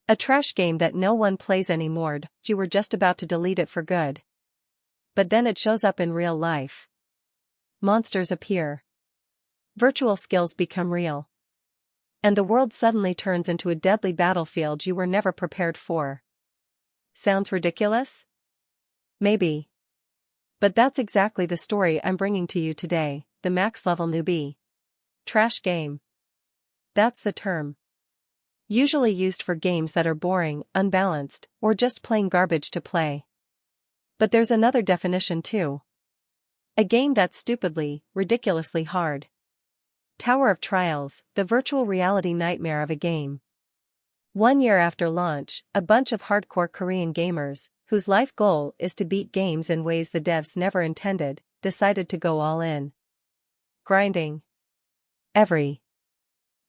A trash game that no one plays anymore. You were just about to delete it for good. But then it shows up in real life. Monsters appear. Virtual skills become real. And the world suddenly turns into a deadly battlefield you were never prepared for. Sounds ridiculous? Maybe. But that's exactly the story I'm bringing to you today, the max level newbie. Trash game. That's the term. Usually used for games that are boring, unbalanced, or just plain garbage to play. But there's another definition too. A game that's stupidly, ridiculously hard. Tower of Trials, the virtual reality nightmare of a game. 1 year after launch, a bunch of hardcore Korean gamers, whose life goal is to beat games in ways the devs never intended, decided to go all in. Grinding. Every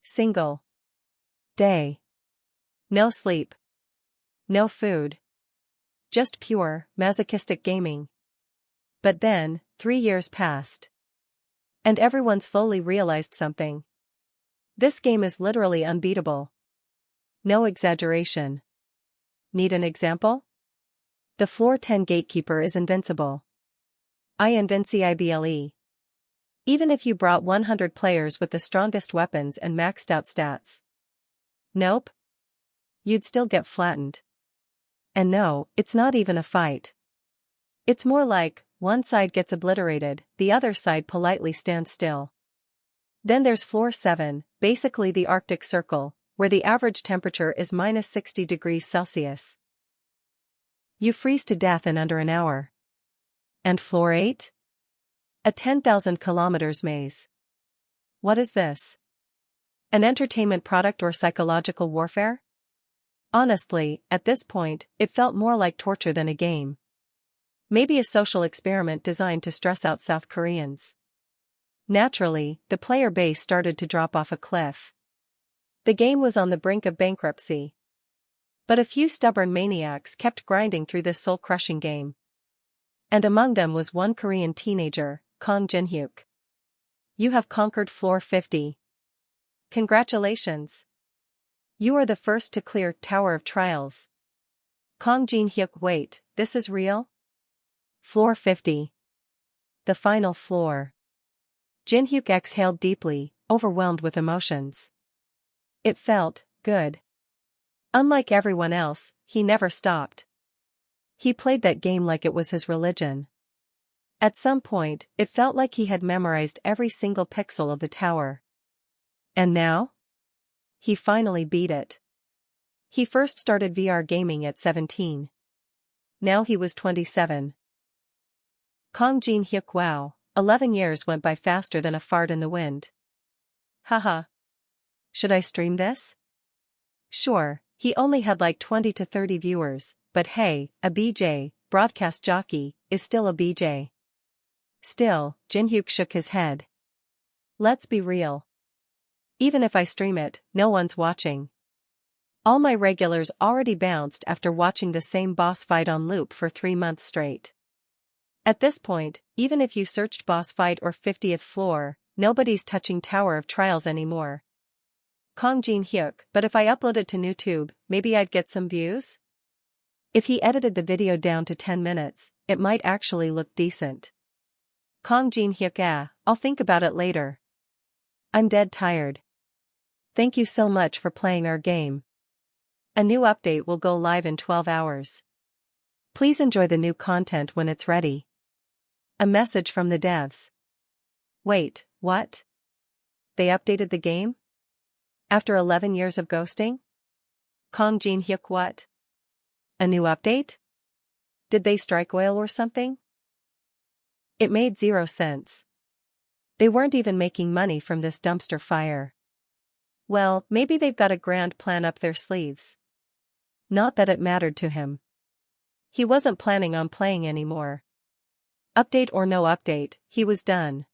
single day. No sleep. No food. Just pure, masochistic gaming. But then, 3 years passed. And everyone slowly realized something. This game is literally unbeatable. No exaggeration. Need an example? The floor 10 gatekeeper is invincible. Invincible. Even if you brought 100 players with the strongest weapons and maxed out stats. Nope. You'd still get flattened. And no, it's not even a fight. It's more like, one side gets obliterated, the other side politely stands still. Then there's floor 7, basically the Arctic Circle, where the average temperature is minus 60 degrees Celsius. You freeze to death in under an hour. And floor 8? A 10,000 kilometers maze. What is this? An entertainment product or psychological warfare? Honestly, at this point, it felt more like torture than a game. Maybe a social experiment designed to stress out South Koreans. Naturally, the player base started to drop off a cliff. The game was on the brink of bankruptcy. But a few stubborn maniacs kept grinding through this soul-crushing game. And among them was one Korean teenager, Kang Jin-hyuk. You have conquered floor 50. Congratulations! You are the first to clear Tower of Trials. Kang Jin-hyuk, wait, this is real? Floor 50. The final floor. Jin-hyuk exhaled deeply, overwhelmed with emotions. It felt good. Unlike everyone else, he never stopped. He played that game like it was his religion. At some point, it felt like he had memorized every single pixel of the tower. And now? He finally beat it. He first started VR gaming at 17. Now he was 27. Kang Jin-hyuk, wow, 11 years went by faster than a fart in the wind. Haha. Should I stream this? Sure, he only had like 20 to 30 viewers, but hey, a BJ, broadcast jockey, is still a BJ. Still, Jin-hyuk shook his head. Let's be real. Even if I stream it, no one's watching. All my regulars already bounced after watching the same boss fight on loop for 3 months straight. At this point, even if you searched boss fight or 50th floor, nobody's touching Tower of Trials anymore. Kang Jin-hyuk, but if I upload it to YouTube, maybe I'd get some views? If he edited the video down to 10 minutes, it might actually look decent. Kang Jin-hyuk, I'll think about it later. I'm dead tired. Thank you so much for playing our game. A new update will go live in 12 hours. Please enjoy the new content when it's ready. A message from the devs. Wait, what? They updated the game? After 11 years of ghosting? Kang Jin-hyuk, what? A new update? Did they strike oil or something? It made 0 sense. They weren't even making money from this dumpster fire. Well, maybe they've got a grand plan up their sleeves. Not that it mattered to him. He wasn't planning on playing anymore. Update or no update, he was done.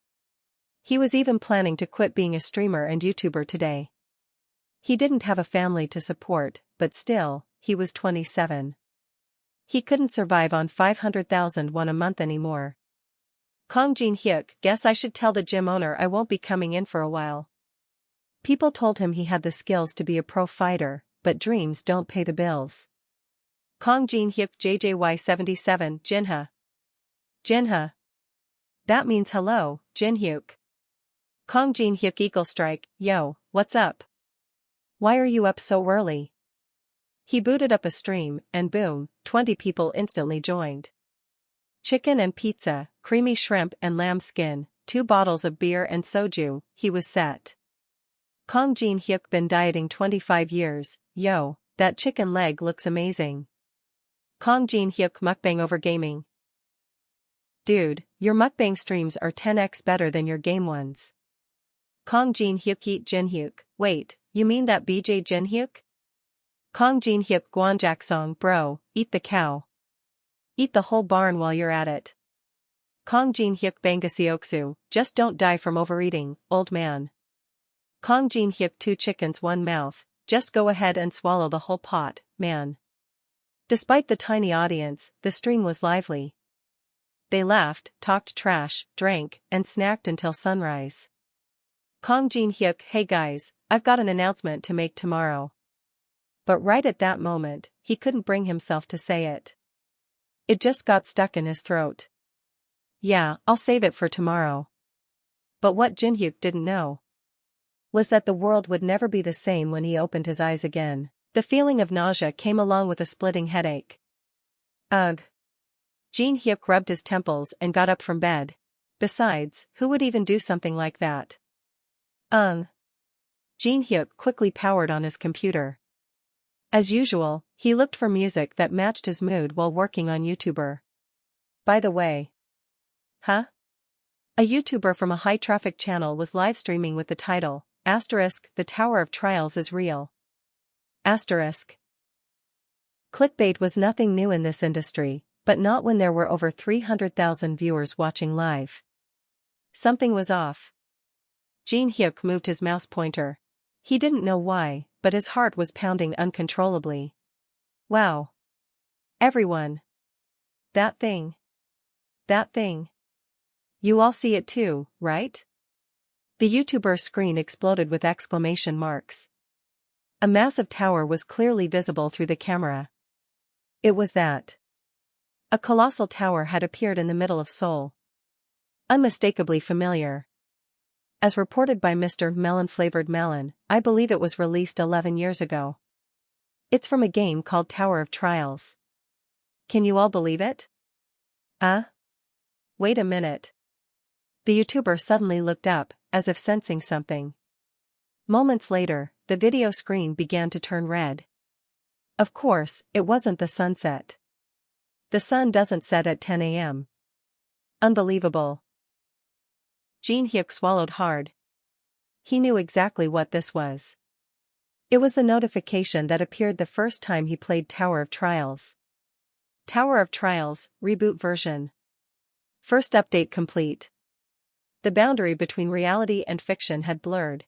He was even planning to quit being a streamer and YouTuber today. He didn't have a family to support, but still, he was 27. He couldn't survive on 500,000 won a month anymore. Kang Jin-hyuk, guess I should tell the gym owner I won't be coming in for a while. People told him he had the skills to be a pro fighter, but dreams don't pay the bills. Kong Jin Hyuk JJY77 Jinha. Jinha. That means hello, Jin Hyuk. Kong Jin Hyuk Eagle Strike, yo, what's up? Why are you up so early? He booted up a stream, and boom, 20 people instantly joined. Chicken and pizza, creamy shrimp and lamb skin, 2 bottles of beer and soju, he was set. Kong Jin Hyuk been dieting 25 years, yo, that chicken leg looks amazing. Kong Jin Hyuk mukbang over gaming. Dude, your mukbang streams are 10x better than your game ones. Kong Jin Hyuk eat Jin Hyuk, wait, you mean that BJ Jin Hyuk? Kong Jin Hyuk Gwanjak song bro, eat the cow. Eat the whole barn while you're at it. Kong Jin Hyuk Bangasioksu, just don't die from overeating, old man. Kong Jin Hyuk 2 chickens 1 mouth, just go ahead and swallow the whole pot, man. Despite the tiny audience, the stream was lively. They laughed, talked trash, drank, and snacked until sunrise. Kong Jin Hyuk, hey guys, I've got an announcement to make tomorrow. But right at that moment, he couldn't bring himself to say it. It just got stuck in his throat. Yeah, I'll save it for tomorrow. But what Jin Hyuk didn't know was that the world would never be the same when he opened his eyes again. The feeling of nausea came along with a splitting headache. Ugh. Jin Hyuk rubbed his temples and got up from bed. Besides, who would even do something like that? Jin Hyuk quickly powered on his computer. As usual, he looked for music that matched his mood while working on YouTuber. By the way. Huh? A YouTuber from a high-traffic channel was live-streaming with the title, *The Tower of Trials is Real. *. Clickbait was nothing new in this industry, but not when there were over 300,000 viewers watching live. Something was off. Jin Hyuk moved his mouse pointer. He didn't know why, but his heart was pounding uncontrollably. Wow. Everyone. That thing. That thing. You all see it too, right? The YouTuber's screen exploded with exclamation marks. A massive tower was clearly visible through the camera. It was that. A colossal tower had appeared in the middle of Seoul. Unmistakably familiar. As reported by Mr. Melon-Flavored Melon, I believe it was released 11 years ago. It's from a game called Tower of Trials. Can you all believe it? Wait a minute. The YouTuber suddenly looked up, as if sensing something. Moments later, the video screen began to turn red. Of course, it wasn't the sunset. The sun doesn't set at 10 a.m. Unbelievable. Jin Hyuk swallowed hard. He knew exactly what this was. It was the notification that appeared the first time he played Tower of Trials. Tower of Trials, reboot version. First update complete. The boundary between reality and fiction had blurred.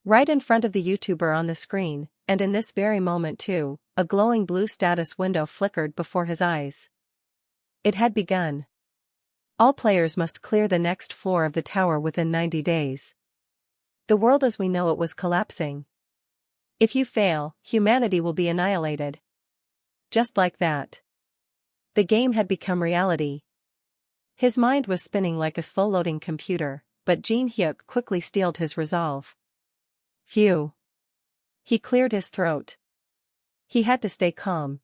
Right in front of the YouTuber on the screen, and in this very moment too, a glowing blue status window flickered before his eyes. It had begun. All players must clear the next floor of the tower within 90 days. The world as we know it was collapsing. If you fail, humanity will be annihilated. Just like that. The game had become reality. His mind was spinning like a slow-loading computer, but Jin Hyuk quickly steeled his resolve. Phew. He cleared his throat. He had to stay calm.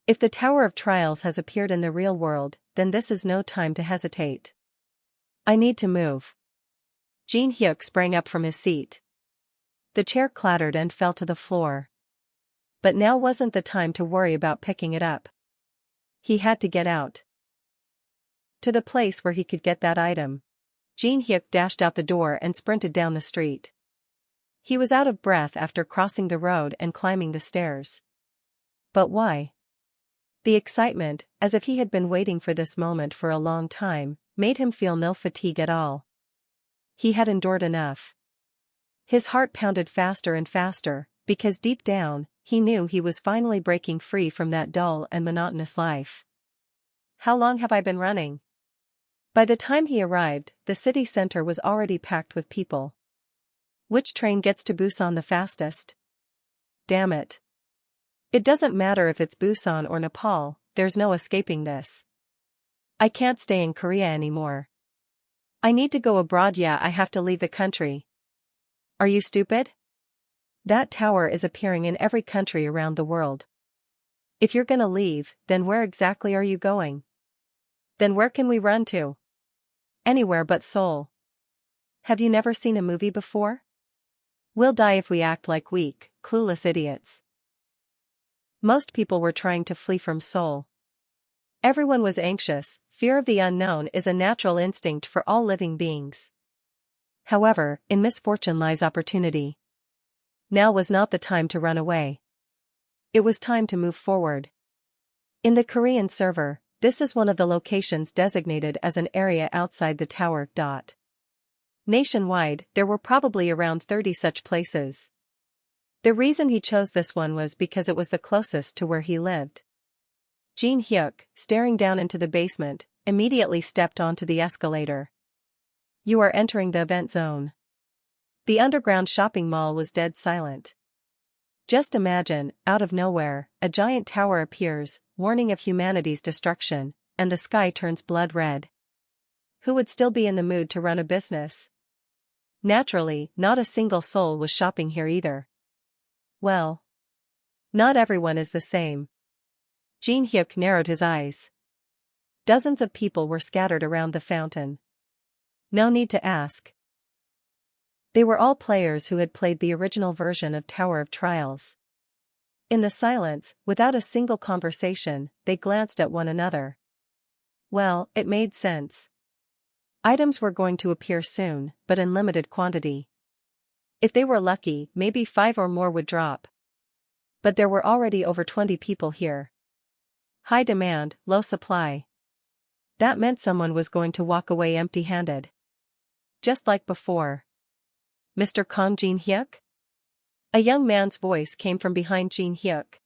If the Tower of Trials has appeared in the real world, then this is no time to hesitate. I need to move. Jin Hyuk sprang up from his seat. The chair clattered and fell to the floor. But now wasn't the time to worry about picking it up. He had to get out. To the place where he could get that item. Jin Hyuk dashed out the door and sprinted down the street. He was out of breath after crossing the road and climbing the stairs. But why? The excitement, as if he had been waiting for this moment for a long time, made him feel no fatigue at all. He had endured enough. His heart pounded faster and faster, because deep down, he knew he was finally breaking free from that dull and monotonous life. How long have I been running? By the time he arrived, the city center was already packed with people. Which train gets to Busan the fastest? Damn it. It doesn't matter if it's Busan or Nepal, there's no escaping this. I can't stay in Korea anymore. I need to go abroad. Yeah, I have to leave the country. Are you stupid? That tower is appearing in every country around the world. If you're gonna leave, then where exactly are you going? Then where can we run to? Anywhere but Seoul. Have you never seen a movie before? We'll die if we act like weak, clueless idiots. Most people were trying to flee from Seoul. Everyone was anxious. Fear of the unknown is a natural instinct for all living beings. However, in misfortune lies opportunity. Now was not the time to run away. It was time to move forward. In the Korean server, this is one of the locations designated as an area outside the tower. Nationwide, there were probably around 30 such places. The reason he chose this one was because it was the closest to where he lived. Jin Hyuk, staring down into the basement, immediately stepped onto the escalator. You are entering the event zone. The underground shopping mall was dead silent. Just imagine, out of nowhere, a giant tower appears, warning of humanity's destruction, and the sky turns blood red. Who would still be in the mood to run a business? Naturally, not a single soul was shopping here either. Well, not everyone is the same. Jin Hyuk narrowed his eyes. Dozens of people were scattered around the fountain. No need to ask. They were all players who had played the original version of Tower of Trials. In the silence, without a single conversation, they glanced at one another. Well, it made sense. Items were going to appear soon, but in limited quantity. If they were lucky, maybe 5 or more would drop. But there were already over 20 people here. High demand, low supply. That meant someone was going to walk away empty-handed. Just like before. Mr. Kong Jin Hyuk? A young man's voice came from behind Jin Hyuk.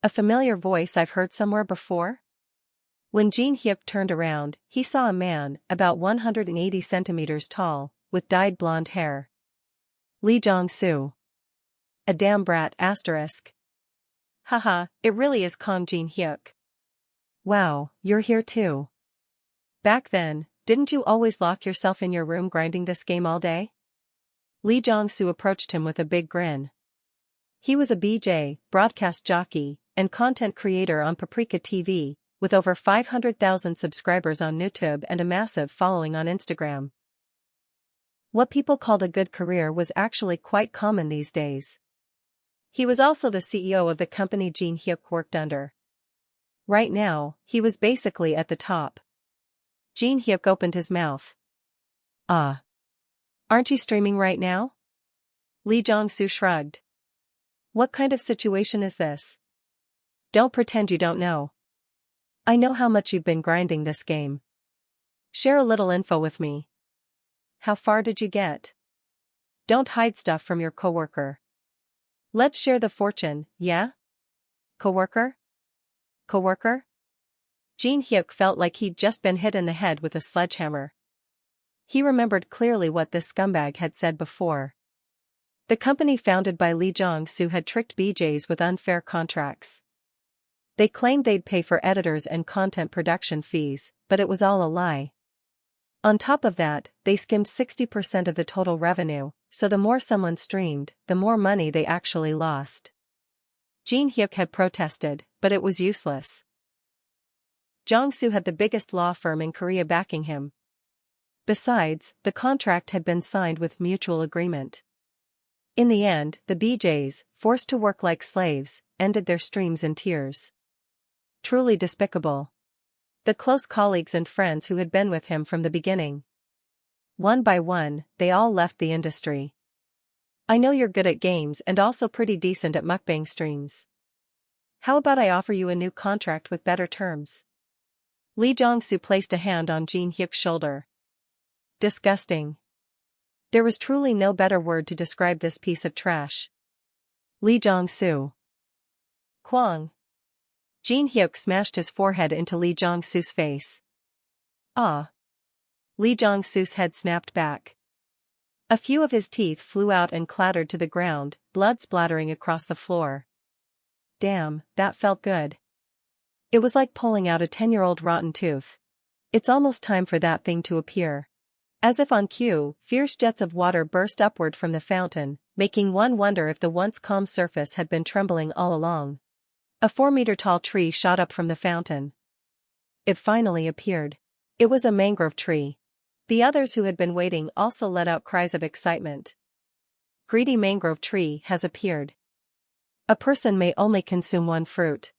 A familiar voice I've heard somewhere before? When Jin Hyuk turned around, he saw a man, about 180 centimeters tall, with dyed blonde hair. Lee Jong-soo. A damn brat asterisk. Haha, it really is Kong Jin Hyuk. Wow, you're here too. Back then, didn't you always lock yourself in your room grinding this game all day? Lee Jong-soo approached him with a big grin. He was a BJ, broadcast jockey, and content creator on Paprika TV, with over 500,000 subscribers on YouTube and a massive following on Instagram. What people called a good career was actually quite common these days. He was also the CEO of the company Jin Hyuk worked under. Right now, he was basically at the top. Jin Hyuk opened his mouth. Ah. Aren't you streaming right now? Lee Jong-soo shrugged. What kind of situation is this? Don't pretend you don't know. I know how much you've been grinding this game. Share a little info with me. How far did you get? Don't hide stuff from your coworker. Let's share the fortune, yeah? Coworker? Coworker? Jin Hyuk felt like he'd just been hit in the head with a sledgehammer. He remembered clearly what this scumbag had said before. The company founded by Lee Jong-soo had tricked BJs with unfair contracts. They claimed they'd pay for editors and content production fees, but it was all a lie. On top of that, they skimmed 60% of the total revenue, so the more someone streamed, the more money they actually lost. Jin Hyuk had protested, but it was useless. Jong-soo had the biggest law firm in Korea backing him. Besides, the contract had been signed with mutual agreement. In the end, the BJs, forced to work like slaves, ended their streams in tears. Truly despicable. The close colleagues and friends who had been with him from the beginning. One by one, they all left the industry. I know you're good at games and also pretty decent at mukbang streams. How about I offer you a new contract with better terms? Lee Jong-soo placed a hand on Jin Hyuk's shoulder. Disgusting. There was truly no better word to describe this piece of trash. Lee Jong-soo. Kwang. Jin Hyuk smashed his forehead into Lee Jong-soo's face. Ah. Lee Jong-soo's head snapped back. A few of his teeth flew out and clattered to the ground, blood splattering across the floor. Damn, that felt good. It was like pulling out a 10-year-old rotten tooth. It's almost time for that thing to appear. As if on cue, fierce jets of water burst upward from the fountain, making one wonder if the once calm surface had been trembling all along. A 4-meter-tall tree shot up from the fountain. It finally appeared. It was a mangrove tree. The others who had been waiting also let out cries of excitement. Greedy mangrove tree has appeared. A person may only consume one fruit.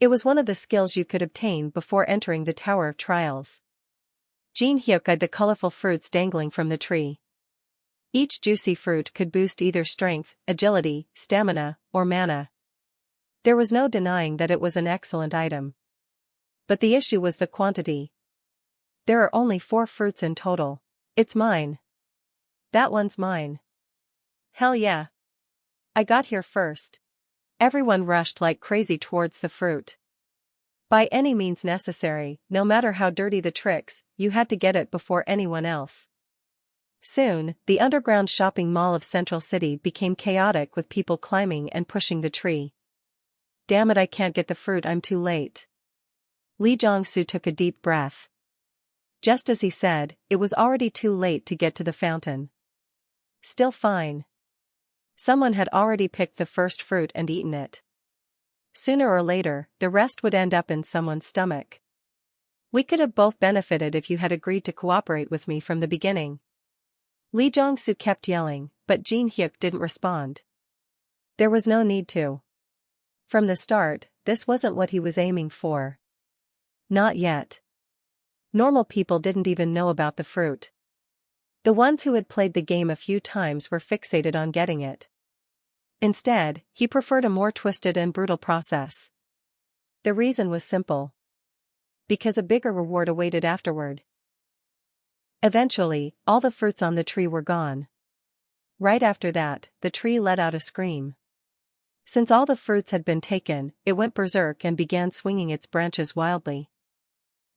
It was one of the skills you could obtain before entering the Tower of Trials. Jin Hyuk eyed the colorful fruits dangling from the tree. Each juicy fruit could boost either strength, agility, stamina, or mana. There was no denying that it was an excellent item. But the issue was the quantity. There are only 4 fruits in total. It's mine. That one's mine. Hell yeah. I got here first. Everyone rushed like crazy towards the fruit. By any means necessary, no matter how dirty the tricks, you had to get it before anyone else. Soon, the underground shopping mall of Central City became chaotic with people climbing and pushing the tree. Damn it, I can't get the fruit, I'm too late. Lee Jong-soo took a deep breath. Just as he said, it was already too late to get to the fountain. Still fine. Someone had already picked the first fruit and eaten it. Sooner or later, the rest would end up in someone's stomach. We could have both benefited if you had agreed to cooperate with me from the beginning. Lee Jong-soo kept yelling, but Jin Hyuk didn't respond. There was no need to. From the start, this wasn't what he was aiming for. Not yet. Normal people didn't even know about the fruit. The ones who had played the game a few times were fixated on getting it. Instead, he preferred a more twisted and brutal process. The reason was simple. Because a bigger reward awaited afterward. Eventually, all the fruits on the tree were gone. Right after that, the tree let out a scream. Since all the fruits had been taken, it went berserk and began swinging its branches wildly.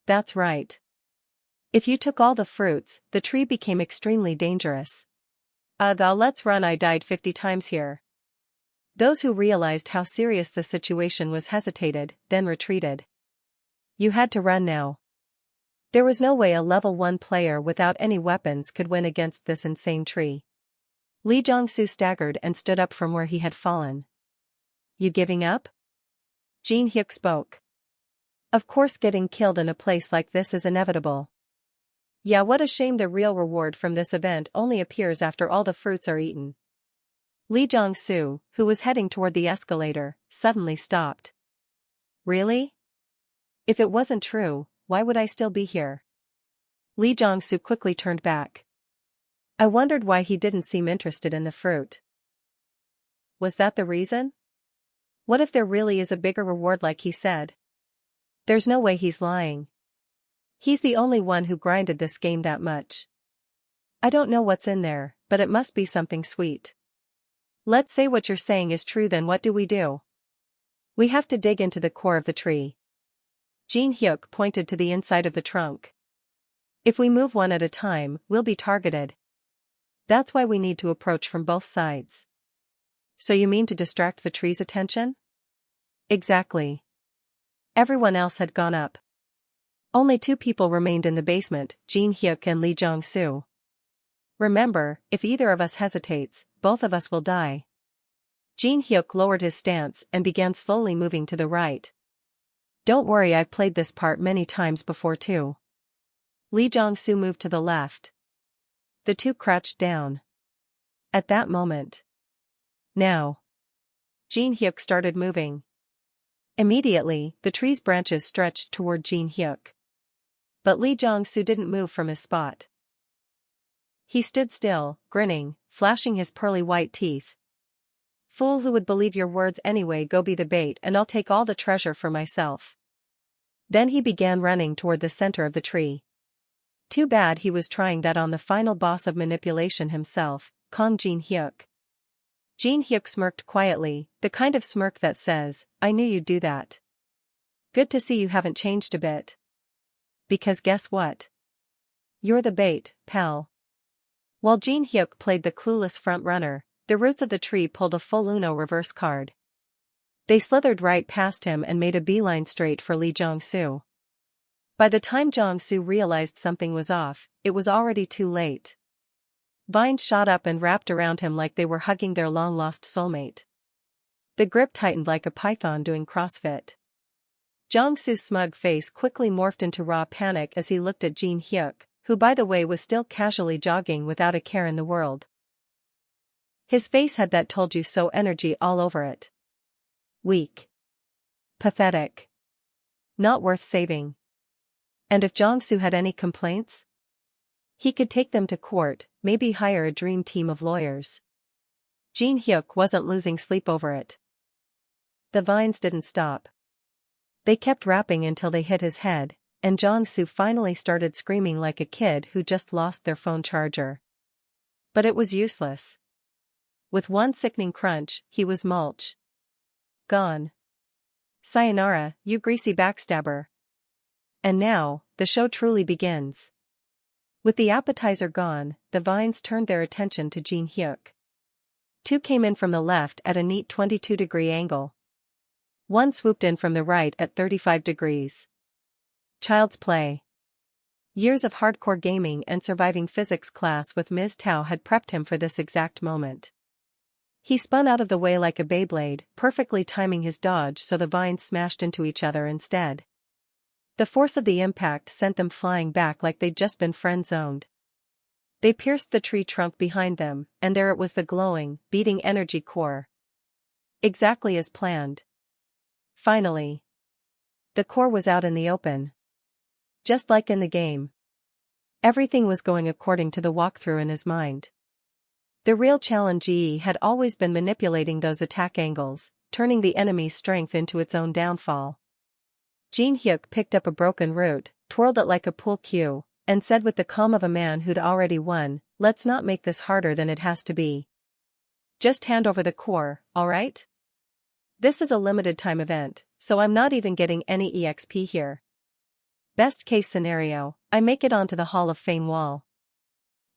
That's right. If you took all the fruits, the tree became extremely dangerous. Let's run, I died 50 times here. Those who realized how serious the situation was hesitated, then retreated. You had to run now. There was no way a level 1 player without any weapons could win against this insane tree. Lee Jong-soo staggered and stood up from where he had fallen. You giving up? Jin Hyuk spoke. Of course, getting killed in a place like this is inevitable. Yeah, what a shame the real reward from this event only appears after all the fruits are eaten. Lee Jong-soo, who was heading toward the escalator, suddenly stopped. Really? If it wasn't true, why would I still be here? Lee Jong-soo quickly turned back. I wondered why he didn't seem interested in the fruit. Was that the reason? What if there really is a bigger reward like he said? There's no way he's lying. He's the only one who grinded this game that much. I don't know what's in there, but it must be something sweet. Let's say what you're saying is true, then what do? We have to dig into the core of the tree. Jin Hyuk pointed to the inside of the trunk. If we move one at a time, we'll be targeted. That's why we need to approach from both sides. So you mean to distract the tree's attention? Exactly. Everyone else had gone up. Only 2 people remained in the basement, Jin Hyuk and Lee Jong-soo. Remember, if either of us hesitates, both of us will die. Jin Hyuk lowered his stance and began slowly moving to the right. Don't worry, I've played this part many times before too. Lee Jong-soo moved to the left. The 2 crouched down. At that moment. Now. Jin Hyuk started moving. Immediately, the tree's branches stretched toward Jin Hyuk. But Lee Jong-soo didn't move from his spot. He stood still, grinning, flashing his pearly white teeth. Fool, who would believe your words anyway? Go be the bait and I'll take all the treasure for myself. Then he began running toward the center of the tree. Too bad he was trying that on the final boss of manipulation himself, Kong Jin Hyuk. Jin Hyuk smirked quietly, the kind of smirk that says, I knew you'd do that. Good to see you haven't changed a bit. Because guess what? You're the bait, pal. While Jin Hyuk played the clueless front-runner, the roots of the tree pulled a full Uno reverse card. They slithered right past him and made a beeline straight for Lee Jong-soo. By the time Jong-soo realized something was off, it was already too late. Vines shot up and wrapped around him like they were hugging their long-lost soulmate. The grip tightened like a python doing CrossFit. Jong-soo's smug face quickly morphed into raw panic as he looked at Jin Hyuk, who by the way was still casually jogging without a care in the world. His face had that told you so energy all over it. Weak. Pathetic. Not worth saving. And if Jong-soo had any complaints? He could take them to court, maybe hire a dream team of lawyers. Jin Hyuk wasn't losing sleep over it. The vines didn't stop. They kept wrapping until they hit his head, and Jong-soo finally started screaming like a kid who just lost their phone charger. But it was useless. With one sickening crunch, he was mulch. Gone. Sayonara, you greasy backstabber. And now, the show truly begins. With the appetizer gone, the vines turned their attention to Jin Hyuk. Two came in from the left at a neat 22-degree angle. One swooped in from the right at 35 degrees. Child's play. Years of hardcore gaming and surviving physics class with Ms. Tao had prepped him for this exact moment. He spun out of the way like a Beyblade, perfectly timing his dodge so the vines smashed into each other instead. The force of the impact sent them flying back like they'd just been friend-zoned. They pierced the tree trunk behind them, and there it was, the glowing, beating energy core. Exactly as planned. Finally. The core was out in the open. Just like in the game. Everything was going according to the walkthrough in his mind. The real challenge had always been manipulating those attack angles, turning the enemy's strength into its own downfall. Jin Hyuk picked up a broken root, twirled it like a pool cue, and said with the calm of a man who'd already won, "Let's not make this harder than it has to be. Just hand over the core, alright? This is a limited time event, so I'm not even getting any EXP here. Best case scenario, I make it onto the Hall of Fame wall."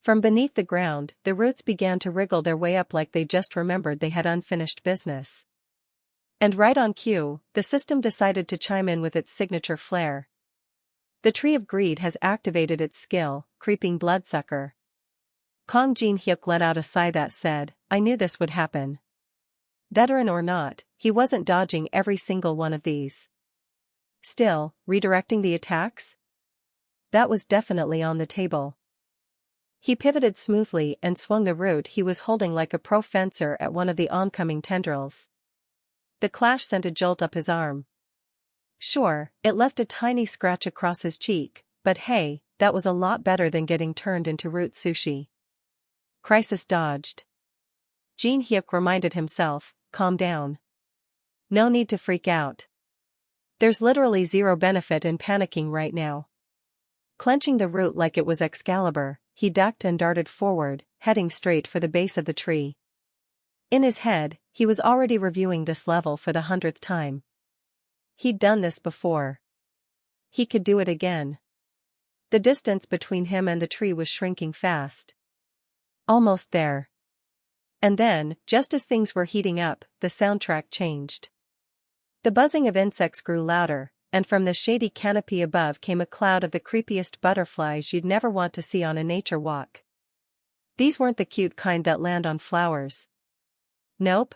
From beneath the ground, the roots began to wriggle their way up like they just remembered they had unfinished business. And right on cue, the system decided to chime in with its signature flair. The Tree of Greed has activated its skill, Creeping Bloodsucker. Kong Jin Hyuk let out a sigh that said, "I knew this would happen." Veteran or not, he wasn't dodging every single one of these. Still, redirecting the attacks? That was definitely on the table. He pivoted smoothly and swung the root he was holding like a pro fencer at one of the oncoming tendrils. The clash sent a jolt up his arm. Sure, it left a tiny scratch across his cheek, but hey, that was a lot better than getting turned into root sushi. Crisis dodged. Jin Hyuk reminded himself, calm down. No need to freak out. There's literally zero benefit in panicking right now. Clenching the root like it was Excalibur, he ducked and darted forward, heading straight for the base of the tree. In his head, he was already reviewing this level for the 100th time. He'd done this before. He could do it again. The distance between him and the tree was shrinking fast. Almost there. And then, just as things were heating up, the soundtrack changed. The buzzing of insects grew louder, and from the shady canopy above came a cloud of the creepiest butterflies you'd never want to see on a nature walk. These weren't the cute kind that land on flowers. Nope.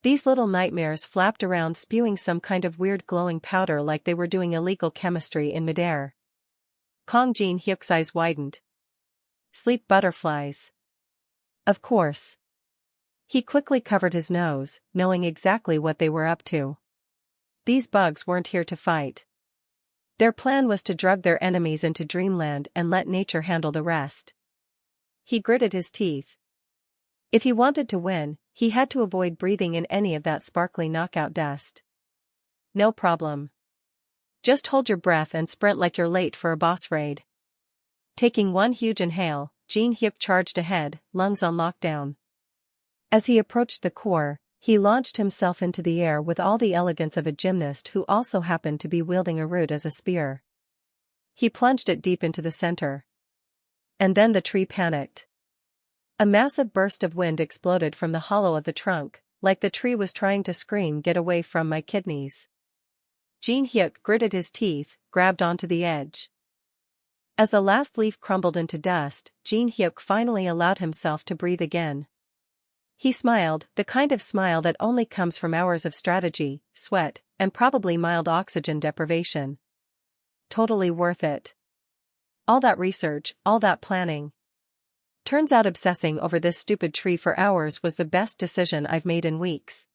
These little nightmares flapped around spewing some kind of weird glowing powder like they were doing illegal chemistry in midair. Kong Jin Hyuk's eyes widened. Sleep butterflies. Of course. He quickly covered his nose, knowing exactly what they were up to. These bugs weren't here to fight. Their plan was to drug their enemies into dreamland and let nature handle the rest. He gritted his teeth. If he wanted to win, he had to avoid breathing in any of that sparkly knockout dust. No problem. Just hold your breath and sprint like you're late for a boss raid. Taking one huge inhale, Jin Hyuk charged ahead, lungs on lockdown. As he approached the core, he launched himself into the air with all the elegance of a gymnast who also happened to be wielding a root as a spear. He plunged it deep into the center. And then the tree panicked. A massive burst of wind exploded from the hollow of the trunk, like the tree was trying to scream, "Get away from my kidneys." Jin Hyuk gritted his teeth, grabbed onto the edge. As the last leaf crumbled into dust, Jin Hyuk finally allowed himself to breathe again. He smiled, the kind of smile that only comes from hours of strategy, sweat, and probably mild oxygen deprivation. Totally worth it. All that research, all that planning. Turns out obsessing over this stupid tree for hours was the best decision I've made in weeks.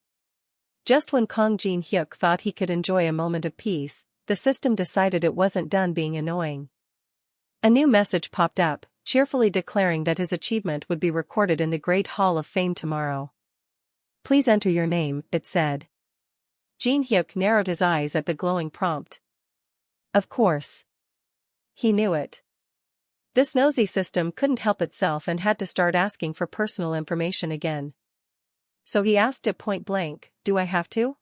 Just when Kang Jin Hyuk thought he could enjoy a moment of peace, the system decided it wasn't done being annoying. A new message popped up, cheerfully declaring that his achievement would be recorded in the Great Hall of Fame tomorrow. "Please enter your name," it said. Jin Hyuk narrowed his eyes at the glowing prompt. Of course. He knew it. This nosy system couldn't help itself and had to start asking for personal information again. So he asked it point blank, "Do I have to?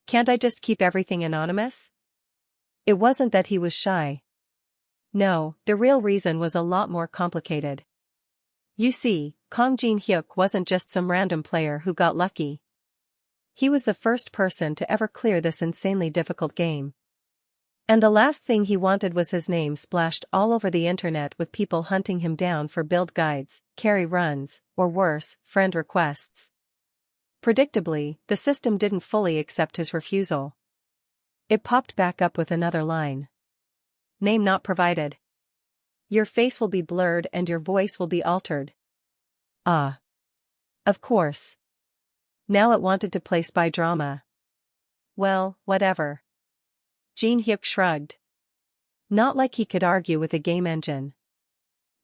Can't I just keep everything anonymous?" It wasn't that he was shy. No, the real reason was a lot more complicated. You see, Kang Jin Hyuk wasn't just some random player who got lucky. He was the first person to ever clear this insanely difficult game. And the last thing he wanted was his name splashed all over the internet with people hunting him down for build guides, carry runs, or worse, friend requests. Predictably, the system didn't fully accept his refusal. It popped back up with another line. Name not provided. Your face will be blurred and your voice will be altered. Ah. Of course. Now it wanted to play spy drama. Well, whatever. Jin Hyuk shrugged. Not like he could argue with a game engine.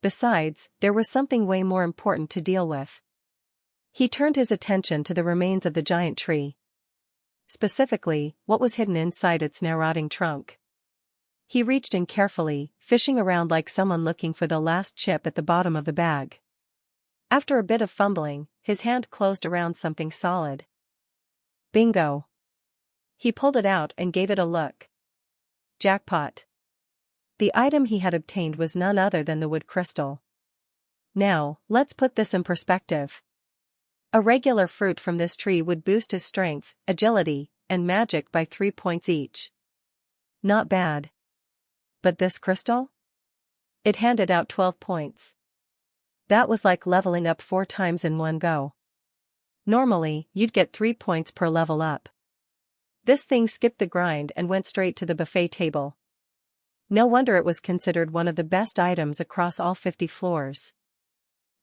Besides, there was something way more important to deal with. He turned his attention to the remains of the giant tree. Specifically, what was hidden inside its now rotting trunk. He reached in carefully, fishing around like someone looking for the last chip at the bottom of the bag. After a bit of fumbling, his hand closed around something solid. Bingo. He pulled it out and gave it a look. Jackpot. The item he had obtained was none other than the wood crystal. Now, let's put this in perspective. A regular fruit from this tree would boost his strength, agility, and magic by 3 points each. Not bad. But this crystal? It handed out 12 points. That was like leveling up 4 times in one go. Normally, you'd get 3 points per level up. This thing skipped the grind and went straight to the buffet table. No wonder it was considered one of the best items across all 50 floors.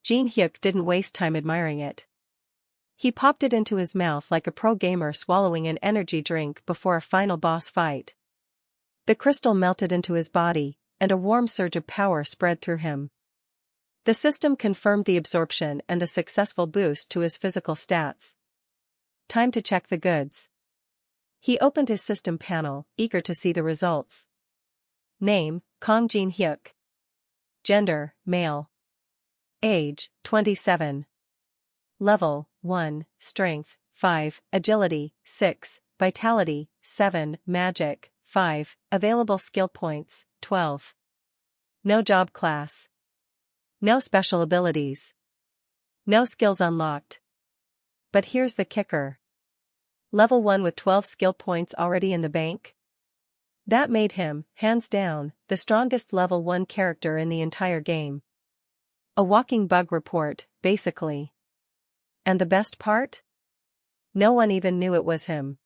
Jin Hyuk didn't waste time admiring it. He popped it into his mouth like a pro gamer swallowing an energy drink before a final boss fight. The crystal melted into his body, and a warm surge of power spread through him. The system confirmed the absorption and the successful boost to his physical stats. Time to check the goods. He opened his system panel, eager to see the results. Name, Kang Jin Hyuk. Gender, male. Age, 27. Level, 1, Strength, 5, Agility, 6, Vitality, 7, Magic, 5, Available skill points, 12. No job class. No special abilities. No skills unlocked. But here's the kicker. Level 1 with 12 skill points already in the bank? That made him, hands down, the strongest level 1 character in the entire game. A walking bug report, basically. And the best part? No one even knew it was him.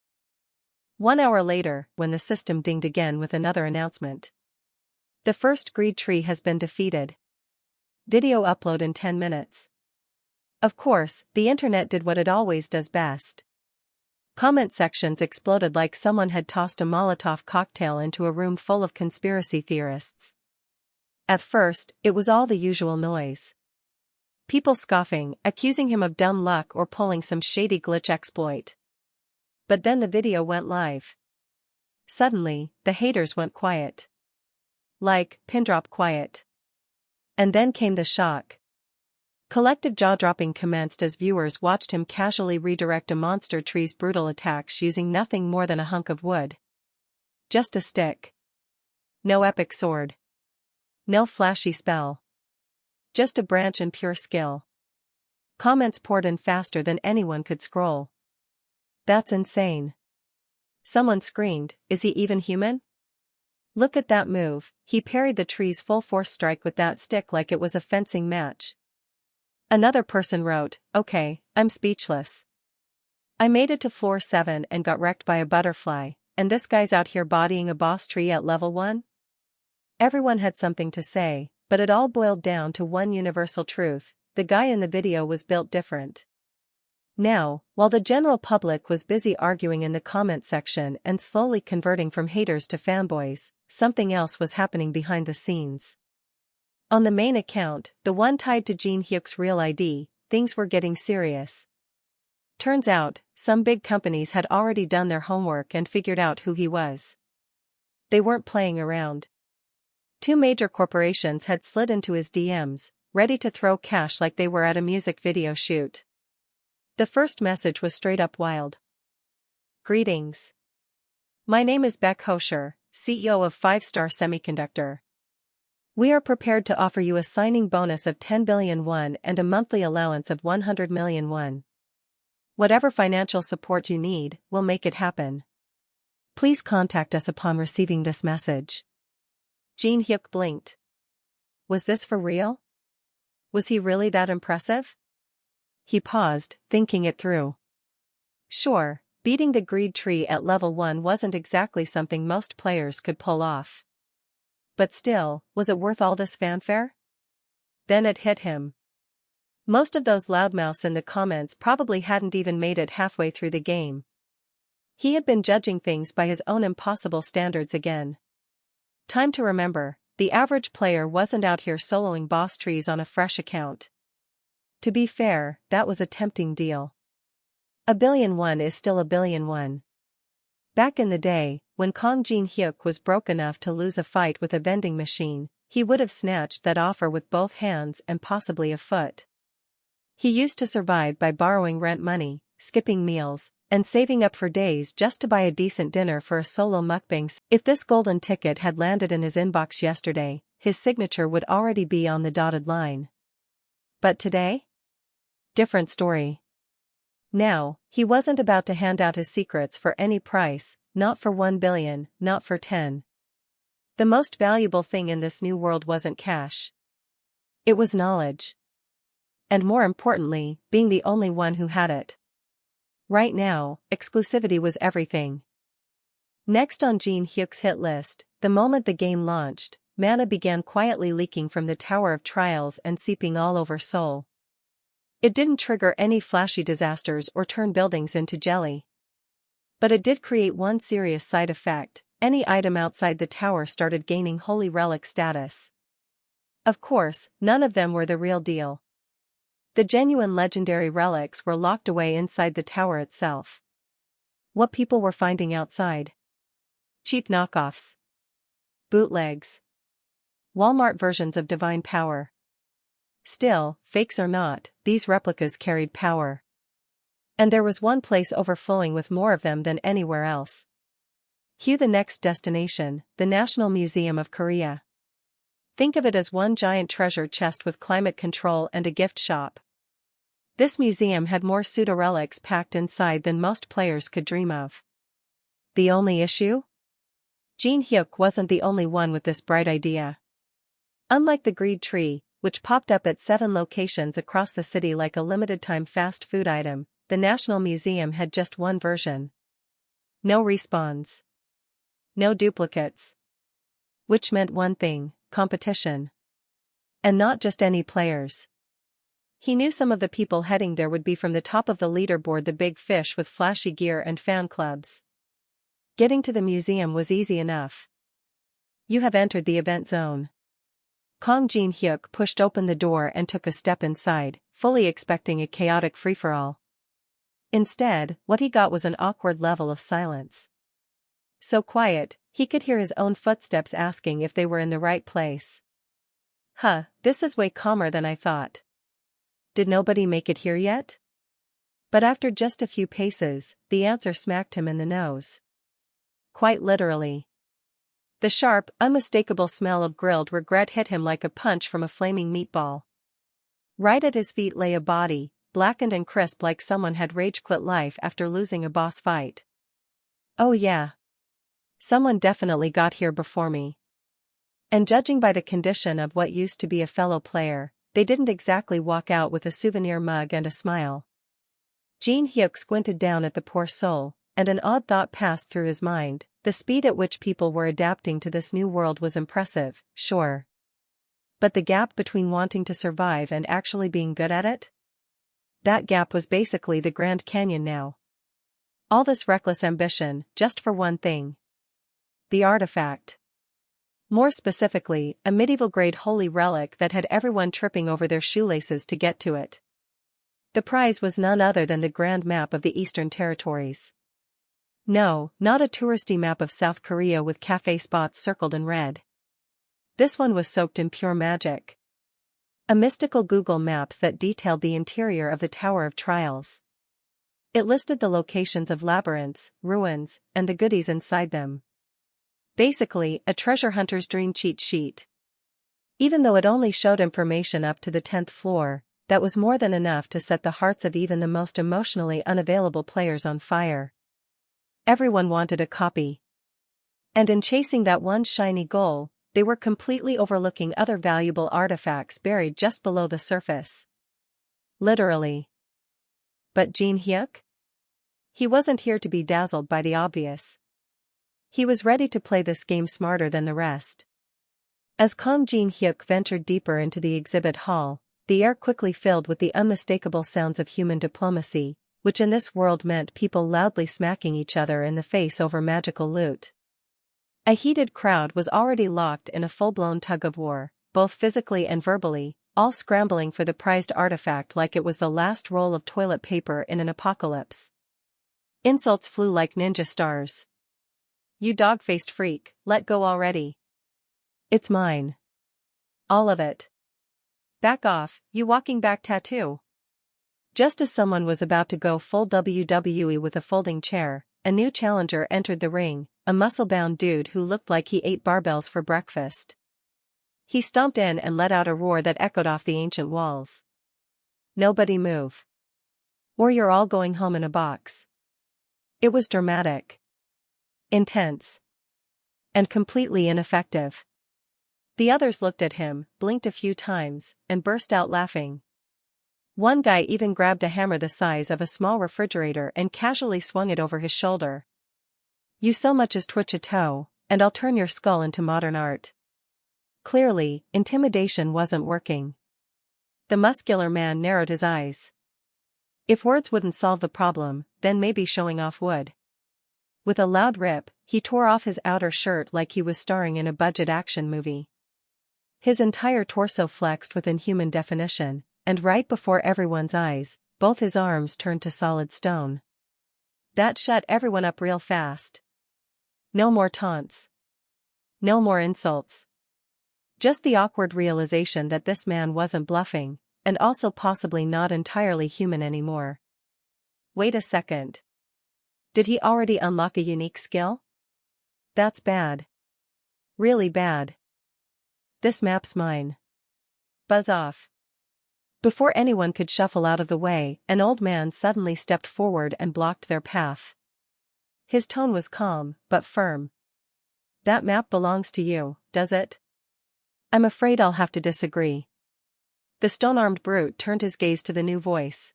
1 hour later, when the system dinged again with another announcement. The first greed tree has been defeated. Video upload in 10 minutes. Of course, the internet did what it always does best. Comment sections exploded like someone had tossed a Molotov cocktail into a room full of conspiracy theorists. At first, it was all the usual noise. People scoffing, accusing him of dumb luck or pulling some shady glitch exploit. But then the video went live. Suddenly, the haters went quiet. Like, pin drop quiet. And then came the shock. Collective jaw-dropping commenced as viewers watched him casually redirect a monster tree's brutal attacks using nothing more than a hunk of wood. Just a stick. No epic sword. No flashy spell. Just a branch and pure skill. Comments poured in faster than anyone could scroll. That's insane. Someone screamed, is he even human? Look at that move, he parried the tree's full force strike with that stick like it was a fencing match. Another person wrote, okay, I'm speechless. I made it to floor 7 and got wrecked by a butterfly, and this guy's out here bodying a boss tree at level 1? Everyone had something to say, but it all boiled down to one universal truth: the guy in the video was built different. Now, while the general public was busy arguing in the comment section and slowly converting from haters to fanboys, something else was happening behind the scenes. On the main account, the one tied to Jin Hyuk's real ID, things were getting serious. Turns out, some big companies had already done their homework and figured out who he was. They weren't playing around. 2 major corporations had slid into his DMs, ready to throw cash like they were at a music video shoot. The first message was straight up wild. Greetings. My name is Beck Hosher, CEO of 5-Star Semiconductor. We are prepared to offer you a signing bonus of 10 billion won and a monthly allowance of 100 million won. Whatever financial support you need, we'll make it happen. Please contact us upon receiving this message. Jin Hyuk blinked. Was this for real? Was he really that impressive? He paused, thinking it through. Sure, beating the greed tree at level 1 wasn't exactly something most players could pull off. But still, was it worth all this fanfare? Then it hit him. Most of those loudmouths in the comments probably hadn't even made it halfway through the game. He had been judging things by his own impossible standards again. Time to remember, the average player wasn't out here soloing boss trees on a fresh account. To be fair, that was a tempting deal. 1 billion won is still 1 billion won. Back in the day, when Kang Jin Hyuk was broke enough to lose a fight with a vending machine, he would have snatched that offer with both hands and possibly a foot. He used to survive by borrowing rent money, skipping meals, and saving up for days just to buy a decent dinner for a solo mukbang. If this golden ticket had landed in his inbox yesterday, his signature would already be on the dotted line. But today? Different story. Now, he wasn't about to hand out his secrets for any price, not for 1 billion, not for 10. The most valuable thing in this new world wasn't cash. It was knowledge. And more importantly, being the only one who had it. Right now, exclusivity was everything. Next on Jin Hyuk's hit list, the moment the game launched, mana began quietly leaking from the Tower of Trials and seeping all over Seoul. It didn't trigger any flashy disasters or turn buildings into jelly. But it did create one serious side effect: any item outside the tower started gaining holy relic status. Of course, none of them were the real deal. The genuine legendary relics were locked away inside the tower itself. What people were finding outside? Cheap knockoffs. Bootlegs. Walmart versions of divine power. Still, fakes or not, these replicas carried power. And there was one place overflowing with more of them than anywhere else. Cue the next destination, the National Museum of Korea. Think of it as one giant treasure chest with climate control and a gift shop. This museum had more pseudo-relics packed inside than most players could dream of. The only issue? Jin Hyuk wasn't the only one with this bright idea. Unlike the greed tree, which popped up at 7 locations across the city like a limited-time fast food item, the National Museum had just one version. No respawns. No duplicates. Which meant one thing: competition. And not just any players. He knew some of the people heading there would be from the top of the leaderboard, the big fish with flashy gear and fan clubs. Getting to the museum was easy enough. You have entered the event zone. Kang Jin Hyuk pushed open the door and took a step inside, fully expecting a chaotic free-for-all. Instead, what he got was an awkward level of silence. So quiet, he could hear his own footsteps asking if they were in the right place. Huh, this is way calmer than I thought. Did nobody make it here yet? But after just a few paces, the answer smacked him in the nose. Quite literally. The sharp, unmistakable smell of grilled regret hit him like a punch from a flaming meatball. Right at his feet lay a body, blackened and crisp like someone had rage-quit life after losing a boss fight. Oh yeah. Someone definitely got here before me. And judging by the condition of what used to be a fellow player, they didn't exactly walk out with a souvenir mug and a smile. Jin Hyuk squinted down at the poor soul, and an odd thought passed through his mind. The speed at which people were adapting to this new world was impressive, sure. But the gap between wanting to survive and actually being good at it? That gap was basically the Grand Canyon now. All this reckless ambition, just for one thing. The artifact. More specifically, a medieval-grade holy relic that had everyone tripping over their shoelaces to get to it. The prize was none other than the grand map of the Eastern Territories. No, not a touristy map of South Korea with cafe spots circled in red. This one was soaked in pure magic. A mystical Google Maps that detailed the interior of the Tower of Trials. It listed the locations of labyrinths, ruins, and the goodies inside them. Basically, a treasure hunter's dream cheat sheet. Even though it only showed information up to the 10th floor, that was more than enough to set the hearts of even the most emotionally unavailable players on fire. Everyone wanted a copy. And in chasing that one shiny goal, they were completely overlooking other valuable artifacts buried just below the surface. Literally. But Jin Hyuk? He wasn't here to be dazzled by the obvious. He was ready to play this game smarter than the rest. As Kong Jin Hyuk ventured deeper into the exhibit hall, the air quickly filled with the unmistakable sounds of human diplomacy, which in this world meant people loudly smacking each other in the face over magical loot. A heated crowd was already locked in a full-blown tug-of-war, both physically and verbally, all scrambling for the prized artifact like it was the last roll of toilet paper in an apocalypse. Insults flew like ninja stars. You dog-faced freak, let go already. It's mine. All of it. Back off, you walking back tattoo. Just as someone was about to go full WWE with a folding chair, a new challenger entered the ring, a muscle-bound dude who looked like he ate barbells for breakfast. He stomped in and let out a roar that echoed off the ancient walls. Nobody move. Or you're all going home in a box. It was dramatic. Intense. And completely ineffective. The others looked at him, blinked a few times, and burst out laughing. One guy even grabbed a hammer the size of a small refrigerator and casually swung it over his shoulder. You so much as twitch a toe, and I'll turn your skull into modern art. Clearly, intimidation wasn't working. The muscular man narrowed his eyes. If words wouldn't solve the problem, then maybe showing off would. With a loud rip, he tore off his outer shirt like he was starring in a budget action movie. His entire torso flexed with inhuman definition, and right before everyone's eyes, both his arms turned to solid stone. That shut everyone up real fast. No more taunts. No more insults. Just the awkward realization that this man wasn't bluffing, and also possibly not entirely human anymore. Wait a second. Did he already unlock a unique skill? That's bad. Really bad. This map's mine. Buzz off. Before anyone could shuffle out of the way, an old man suddenly stepped forward and blocked their path. His tone was calm, but firm. That map belongs to you, does it? I'm afraid I'll have to disagree. The stone-armed brute turned his gaze to the new voice.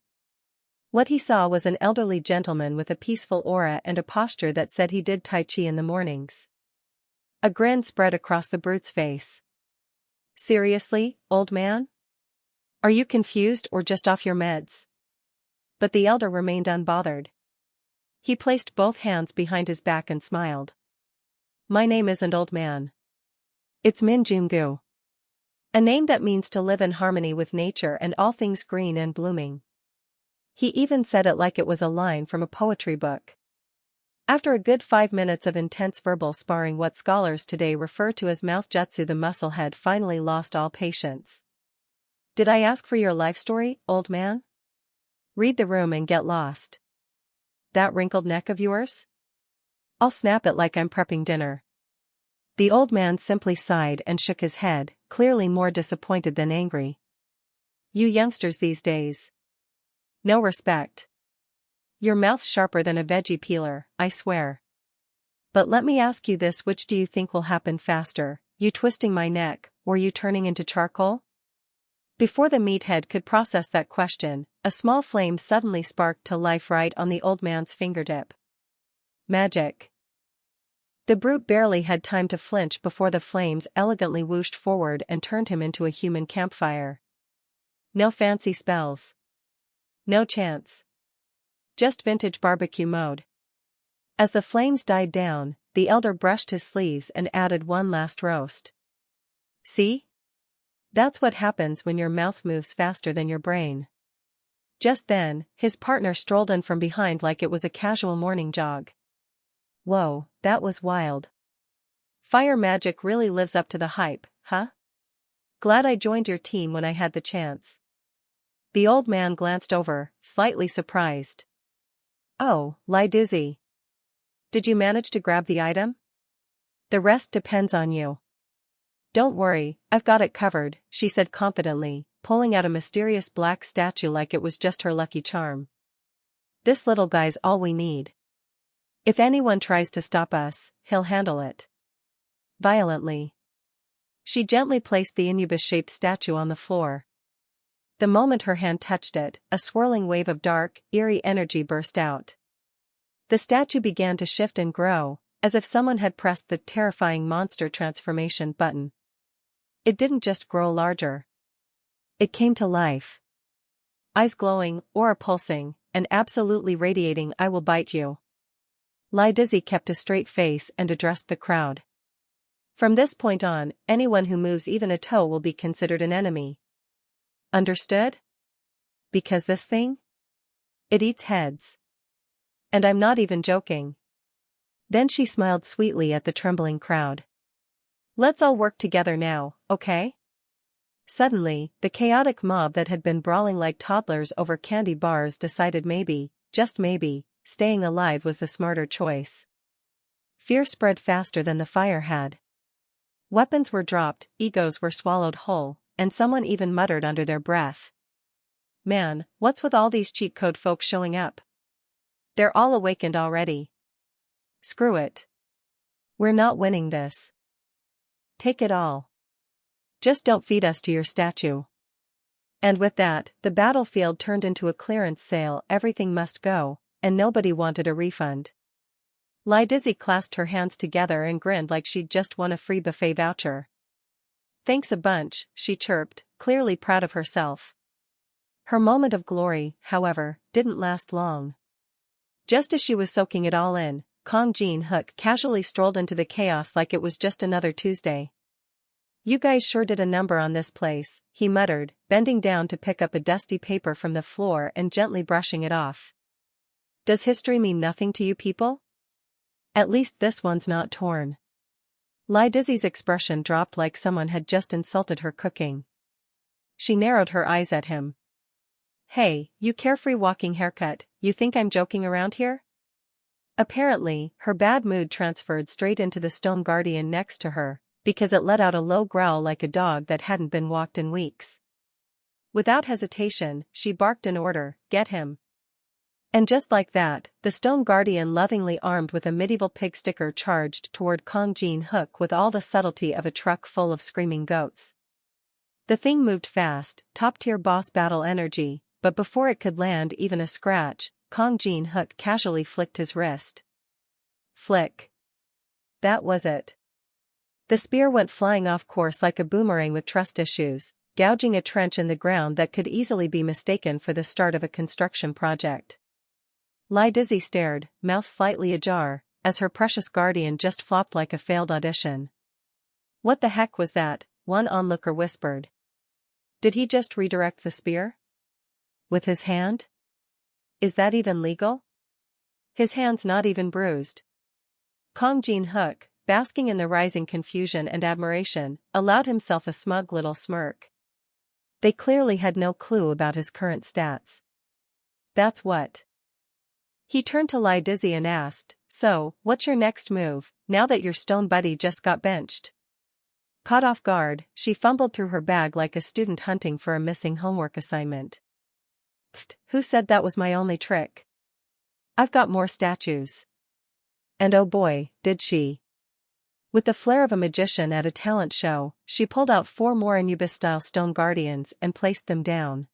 What he saw was an elderly gentleman with a peaceful aura and a posture that said he did Tai Chi in the mornings. A grin spread across the brute's face. Seriously, old man? Are you confused or just off your meds? But the elder remained unbothered. He placed both hands behind his back and smiled. My name isn't old man. It's Min Jungu. A name that means to live in harmony with nature and all things green and blooming. He even said it like it was a line from a poetry book. After a good 5 minutes of intense verbal sparring, what scholars today refer to as mouth jutsu, the musclehead finally lost all patience. Did I ask for your life story, old man? Read the room and get lost. That wrinkled neck of yours? I'll snap it like I'm prepping dinner. The old man simply sighed and shook his head, clearly more disappointed than angry. You youngsters these days. No respect. Your mouth's sharper than a veggie peeler, I swear. But let me ask you this, which do you think will happen faster, you twisting my neck, or you turning into charcoal? Before the meathead could process that question, a small flame suddenly sparked to life right on the old man's fingertip. Magic. The brute barely had time to flinch before the flames elegantly whooshed forward and turned him into a human campfire. No fancy spells. No chance. Just vintage barbecue mode. As the flames died down, the elder brushed his sleeves and added one last roast. See? That's what happens when your mouth moves faster than your brain. Just then, his partner strolled in from behind like it was a casual morning jog. Whoa, that was wild. Fire magic really lives up to the hype, huh? Glad I joined your team when I had the chance. The old man glanced over, slightly surprised. Oh, Lai Dizzy. Did you manage to grab the item? The rest depends on you. Don't worry, I've got it covered, she said confidently, pulling out a mysterious black statue like it was just her lucky charm. This little guy's all we need. If anyone tries to stop us, he'll handle it. Violently. She gently placed the incubus-shaped statue on the floor. The moment her hand touched it, a swirling wave of dark, eerie energy burst out. The statue began to shift and grow, as if someone had pressed the terrifying monster transformation button. It didn't just grow larger. It came to life. Eyes glowing, aura pulsing, and absolutely radiating "I will bite you." Lai Dizzy kept a straight face and addressed the crowd. From this point on, anyone who moves even a toe will be considered an enemy. Understood? Because this thing? It eats heads. And I'm not even joking. Then she smiled sweetly at the trembling crowd. Let's all work together now, okay? Suddenly, the chaotic mob that had been brawling like toddlers over candy bars decided maybe, just maybe, staying alive was the smarter choice. Fear spread faster than the fire had. Weapons were dropped, egos were swallowed whole, and someone even muttered under their breath. Man, what's with all these cheat code folks showing up? They're all awakened already. Screw it. We're not winning this. Take it all. Just don't feed us to your statue. And with that, the battlefield turned into a clearance sale. Everything must go, and nobody wanted a refund. Lai Dizzy clasped her hands together and grinned like she'd just won a free buffet voucher. Thanks a bunch, she chirped, clearly proud of herself. Her moment of glory, however, didn't last long. Just as she was soaking it all in, Kong Jin Hook casually strolled into the chaos like it was just another Tuesday. You guys sure did a number on this place, he muttered, bending down to pick up a dusty paper from the floor and gently brushing it off. Does history mean nothing to you people? At least this one's not torn. Lai Dizzy's expression dropped like someone had just insulted her cooking. She narrowed her eyes at him. Hey, you carefree walking haircut, you think I'm joking around here? Apparently, her bad mood transferred straight into the stone guardian next to her, because it let out a low growl like a dog that hadn't been walked in weeks. Without hesitation, she barked an order, "Get him." And just like that, the stone guardian, lovingly armed with a medieval pig sticker, charged toward Kong Jin Hook with all the subtlety of a truck full of screaming goats. The thing moved fast, top-tier boss battle energy, but before it could land even a scratch, Kong Jin Hook casually flicked his wrist. Flick. That was it. The spear went flying off course like a boomerang with trust issues, gouging a trench in the ground that could easily be mistaken for the start of a construction project. Lai Dizzy stared, mouth slightly ajar, as her precious guardian just flopped like a failed audition. What the heck was that? One onlooker whispered. Did he just redirect the spear? With his hand? Is that even legal? His hand's not even bruised. Kong Jin Hook, basking in the rising confusion and admiration, allowed himself a smug little smirk. They clearly had no clue about his current stats. That's what. He turned to Lai Dizzy and asked, "So, what's your next move, now that your stone buddy just got benched?" Caught off guard, she fumbled through her bag like a student hunting for a missing homework assignment. Pfft, who said that was my only trick? I've got more statues. And oh boy, did she. With the flair of a magician at a talent show, she pulled out 4 more Anubis-style stone guardians and placed them down.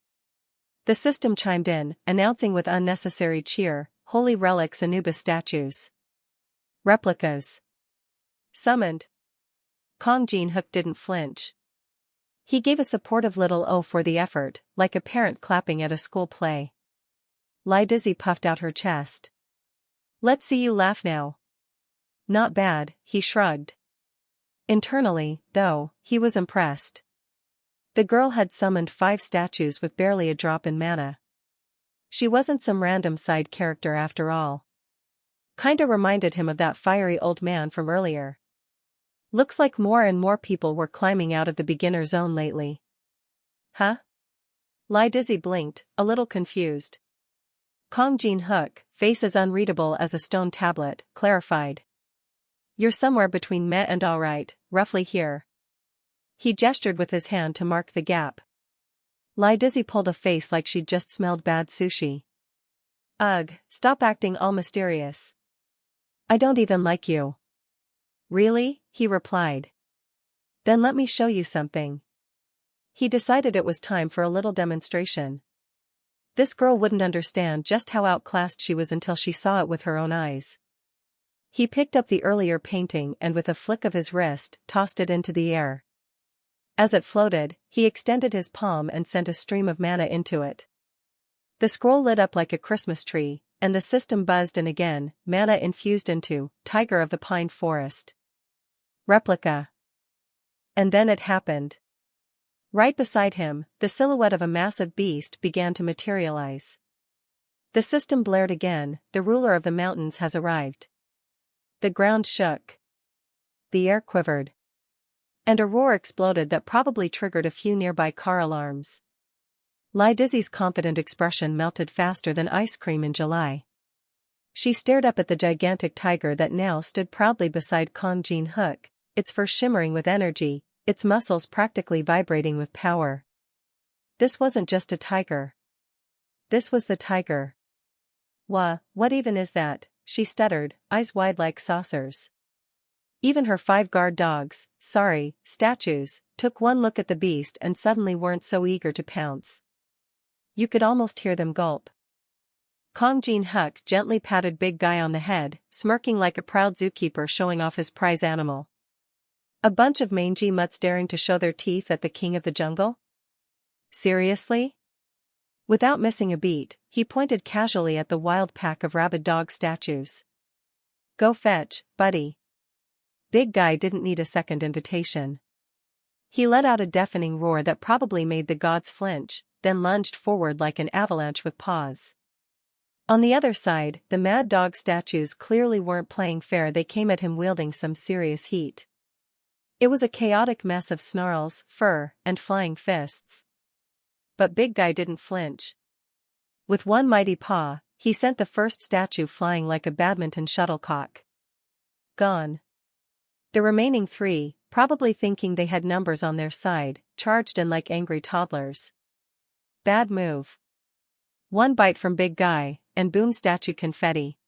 The system chimed in, announcing with unnecessary cheer, "Holy relics Anubis statues. Replicas. Summoned." Kong Jin-hook didn't flinch. He gave a supportive little "oh" for the effort, like a parent clapping at a school play. Lai Dizzy puffed out her chest. "Let's see you laugh now." "Not bad," he shrugged. Internally, though, he was impressed. The girl had summoned 5 statues with barely a drop in mana. She wasn't some random side character after all. Kinda reminded him of that fiery old man from earlier. Looks like more and more people were climbing out of the beginner zone lately. Huh? Lai Dizzy blinked, a little confused. Kong Jin-hook, face as unreadable as a stone tablet, clarified. "You're somewhere between meh and alright, roughly here." He gestured with his hand to mark the gap. Lai Dizzy pulled a face like she'd just smelled bad sushi. "Ugh, stop acting all mysterious. I don't even like you." "Really?" he replied. "Then let me show you something." He decided it was time for a little demonstration. This girl wouldn't understand just how outclassed she was until she saw it with her own eyes. He picked up the earlier painting and with a flick of his wrist, tossed it into the air. As it floated, he extended his palm and sent a stream of mana into it. The scroll lit up like a Christmas tree, and the system buzzed and again, mana infused into Tiger of the Pine Forest. Replica. And then it happened. Right beside him, the silhouette of a massive beast began to materialize. The system blared again, "The ruler of the mountains has arrived." The ground shook. The air quivered. And a roar exploded that probably triggered a few nearby car alarms. Lai Dizzy's confident expression melted faster than ice cream in July. She stared up at the gigantic tiger that now stood proudly beside Kong Jin-hook, its fur shimmering with energy, its muscles practically vibrating with power. This wasn't just a tiger. This was the tiger. What even is that?" she stuttered, eyes wide like saucers. Even her 5 guard dogs, statues, took one look at the beast and suddenly weren't so eager to pounce. You could almost hear them gulp. Kong Jin-hook gently patted Big Guy on the head, smirking like a proud zookeeper showing off his prize animal. A bunch of mangy mutts daring to show their teeth at the king of the jungle? Seriously? Without missing a beat, he pointed casually at the wild pack of rabid dog statues. "Go fetch, buddy." Big Guy didn't need a second invitation. He let out a deafening roar that probably made the gods flinch, then lunged forward like an avalanche with paws. On the other side, the mad dog statues clearly weren't playing fair. They came at him wielding some serious heat. It was a chaotic mess of snarls, fur, and flying fists. But Big Guy didn't flinch. With one mighty paw, he sent the first statue flying like a badminton shuttlecock. Gone. The remaining 3, probably thinking they had numbers on their side, charged in like angry toddlers. Bad move. One bite from Big Guy, and boom, statue confetti.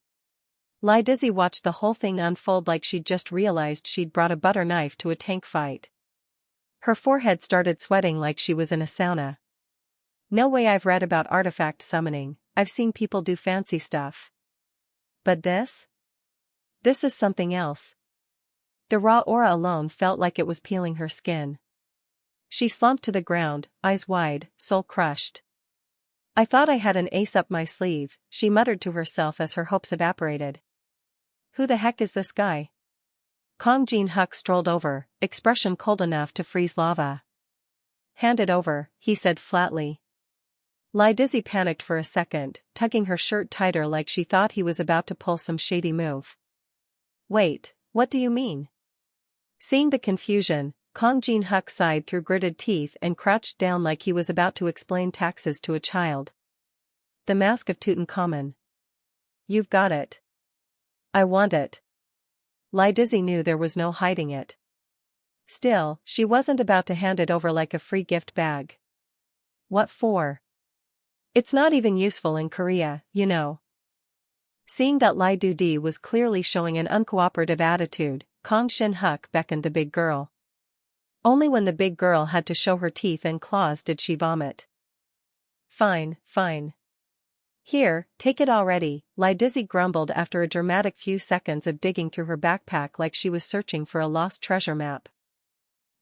Lai Dizzy watched the whole thing unfold like she'd just realized she'd brought a butter knife to a tank fight. Her forehead started sweating like she was in a sauna. No way. I've read about artifact summoning, I've seen people do fancy stuff. But this? This is something else. The raw aura alone felt like it was peeling her skin. She slumped to the ground, eyes wide, soul crushed. "I thought I had an ace up my sleeve," she muttered to herself as her hopes evaporated. "Who the heck is this guy?" Kong Jin-hook strolled over, expression cold enough to freeze lava. "Hand it over," he said flatly. Lai Dizzy panicked for a second, tugging her shirt tighter like she thought he was about to pull some shady move. "Wait, what do you mean?" Seeing the confusion, Kong Jin-hook sighed through gritted teeth and crouched down like he was about to explain taxes to a child. "The Mask of Tutankhamun. You've got it." "I want it." Lai Dizzy knew there was no hiding it. Still, she wasn't about to hand it over like a free gift bag. "What for?" It's not even useful in Korea, you know. Seeing that Lai Du-di was clearly showing an uncooperative attitude, Kang Shin-huk beckoned the big girl. Only when the big girl had to show her teeth and claws did she vomit. Fine, fine. Here, take it already, Lai Dizzy grumbled after a dramatic few seconds of digging through her backpack like she was searching for a lost treasure map.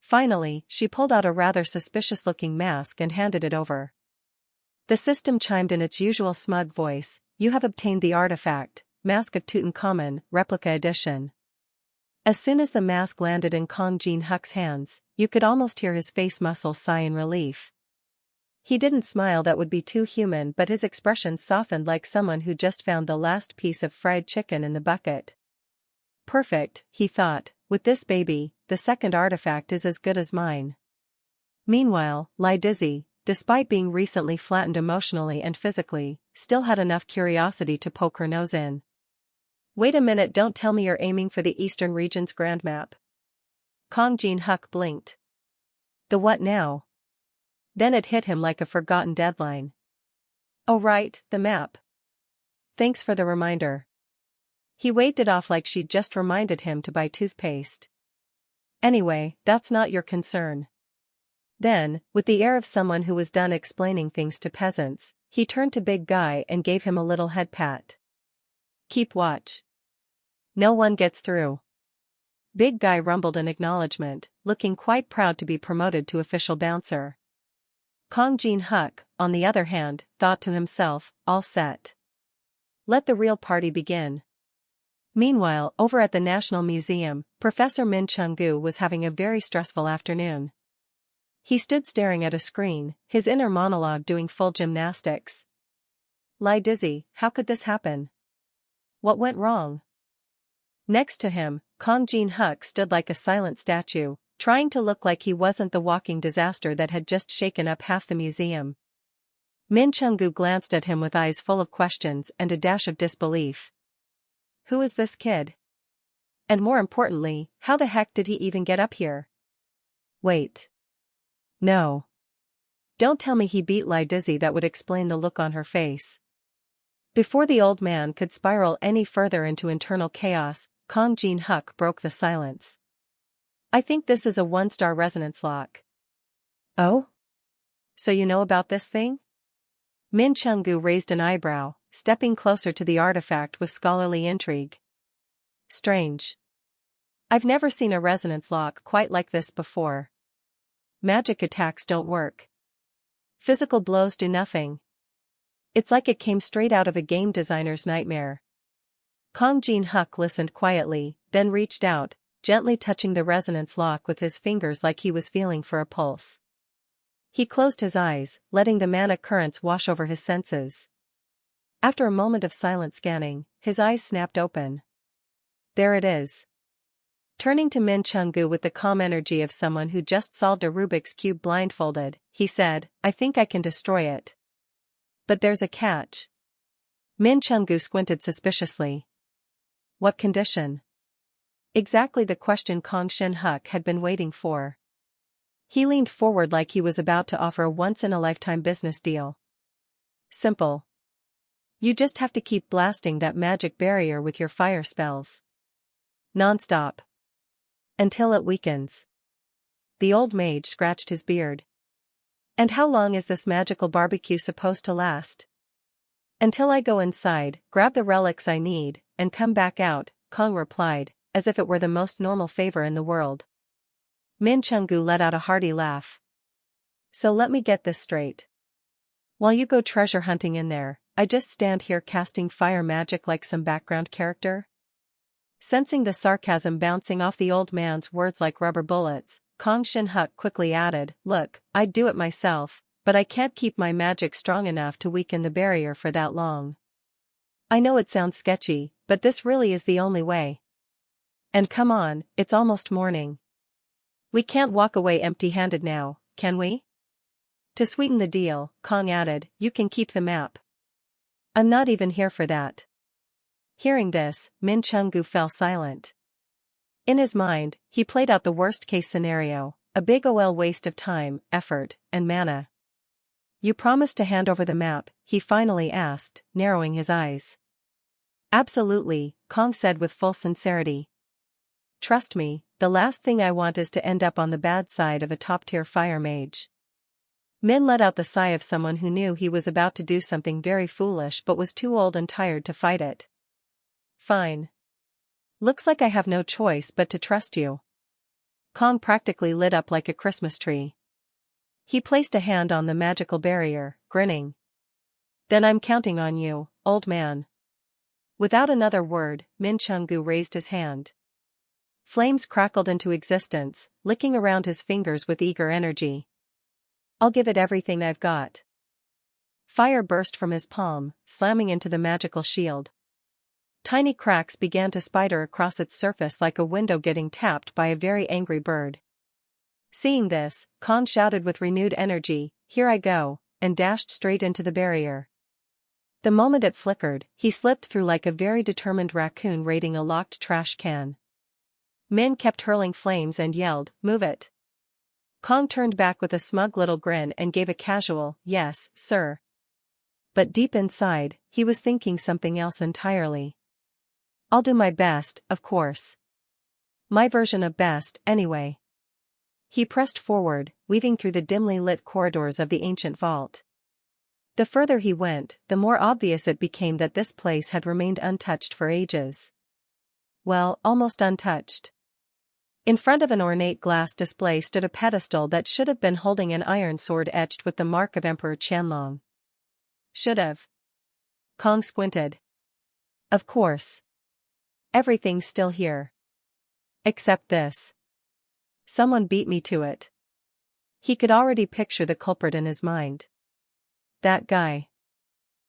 Finally, she pulled out a rather suspicious-looking mask and handed it over. The system chimed in its usual smug voice, "You have obtained the artifact, Mask of Tutankhamun, Replica Edition." As soon as the mask landed in Kang Jin-huk's hands, you could almost hear his face muscles sigh in relief. He didn't smile, that would be too human, but his expression softened like someone who just found the last piece of fried chicken in the bucket. Perfect, he thought, with this baby, the second artifact is as good as mine. Meanwhile, Lai Dizzy, despite being recently flattened emotionally and physically, still had enough curiosity to poke her nose in. Wait a minute, don't tell me you're aiming for the Eastern region's grand map. Kang Jin-huk blinked. The what now? Then it hit him like a forgotten deadline. Oh right, the map. Thanks for the reminder. He waved it off like she'd just reminded him to buy toothpaste. Anyway, that's not your concern. Then, with the air of someone who was done explaining things to peasants, he turned to Big Guy and gave him a little head pat. Keep watch. No one gets through. Big Guy rumbled in acknowledgement, looking quite proud to be promoted to official bouncer. Kang Jin-huk, on the other hand, thought to himself, all set. Let the real party begin. Meanwhile, over at the National Museum, Professor Min Chung-gu was having a very stressful afternoon. He stood staring at a screen, his inner monologue doing full gymnastics. Lai Dizzy, how could this happen? What went wrong? Next to him, Kang Jin-huk stood like a silent statue, trying to look like he wasn't the walking disaster that had just shaken up half the museum. Min Chung-gu glanced at him with eyes full of questions and a dash of disbelief. Who is this kid? And more importantly, how the heck did he even get up here? Wait. No. Don't tell me he beat Lai Dizzy. That would explain the look on her face. Before the old man could spiral any further into internal chaos, Kang Jin-huk broke the silence. I think this is a 1-star resonance lock. Oh? So you know about this thing? Min Chung-gu raised an eyebrow, stepping closer to the artifact with scholarly intrigue. Strange. I've never seen a resonance lock quite like this before. Magic attacks don't work. Physical blows do nothing. It's like it came straight out of a game designer's nightmare. Kang Jin-huk listened quietly, then reached out, gently touching the resonance lock with his fingers like he was feeling for a pulse. He closed his eyes, letting the mana currents wash over his senses. After a moment of silent scanning, his eyes snapped open. There it is. Turning to Min Chung-gu with the calm energy of someone who just solved a Rubik's Cube blindfolded, he said, I think I can destroy it. But there's a catch. Min Chung-gu squinted suspiciously. What condition? Exactly the question Kang Shin-huk had been waiting for. He leaned forward like he was about to offer a once-in-a-lifetime business deal. Simple. You just have to keep blasting that magic barrier with your fire spells. Non-stop. Until it weakens. The old mage scratched his beard. And how long is this magical barbecue supposed to last? Until I go inside, grab the relics I need, and come back out, Kang replied, as if it were the most normal favor in the world. Min Chung-gu let out a hearty laugh. So let me get this straight. While you go treasure hunting in there, I just stand here casting fire magic like some background character? Sensing the sarcasm bouncing off the old man's words like rubber bullets, Kang Shin-huk quickly added, Look, I'd do it myself, but I can't keep my magic strong enough to weaken the barrier for that long. I know it sounds sketchy, but this really is the only way. And come on, it's almost morning. We can't walk away empty-handed now, can we? To sweeten the deal, Kang added, You can keep the map. I'm not even here for that. Hearing this, Min Chung-gu fell silent. In his mind, he played out the worst-case scenario, a big ol' waste of time, effort, and mana. You promised to hand over the map, he finally asked, narrowing his eyes. Absolutely, Kong said with full sincerity. Trust me, the last thing I want is to end up on the bad side of a top-tier fire mage. Min let out the sigh of someone who knew he was about to do something very foolish but was too old and tired to fight it. Fine. Looks like I have no choice but to trust you. Kong practically lit up like a Christmas tree. He placed a hand on the magical barrier, grinning. Then I'm counting on you, old man. Without another word, Min Chungu raised his hand. Flames crackled into existence, licking around his fingers with eager energy. I'll give it everything I've got. Fire burst from his palm, slamming into the magical shield. Tiny cracks began to spider across its surface like a window getting tapped by a very angry bird. Seeing this, Kong shouted with renewed energy, "Here I go," and dashed straight into the barrier. The moment it flickered, he slipped through like a very determined raccoon raiding a locked trash can. Min kept hurling flames and yelled, "Move it." Kong turned back with a smug little grin and gave a casual, "Yes, sir." But deep inside, he was thinking something else entirely. I'll do my best, of course. My version of best, anyway. He pressed forward, weaving through the dimly lit corridors of the ancient vault. The further he went, the more obvious it became that this place had remained untouched for ages. Well, almost untouched. In front of an ornate glass display stood a pedestal that should have been holding an iron sword etched with the mark of Emperor Qianlong. Should have. Kong squinted. Of course. Everything's still here. Except this. Someone beat me to it. He could already picture the culprit in his mind. That guy.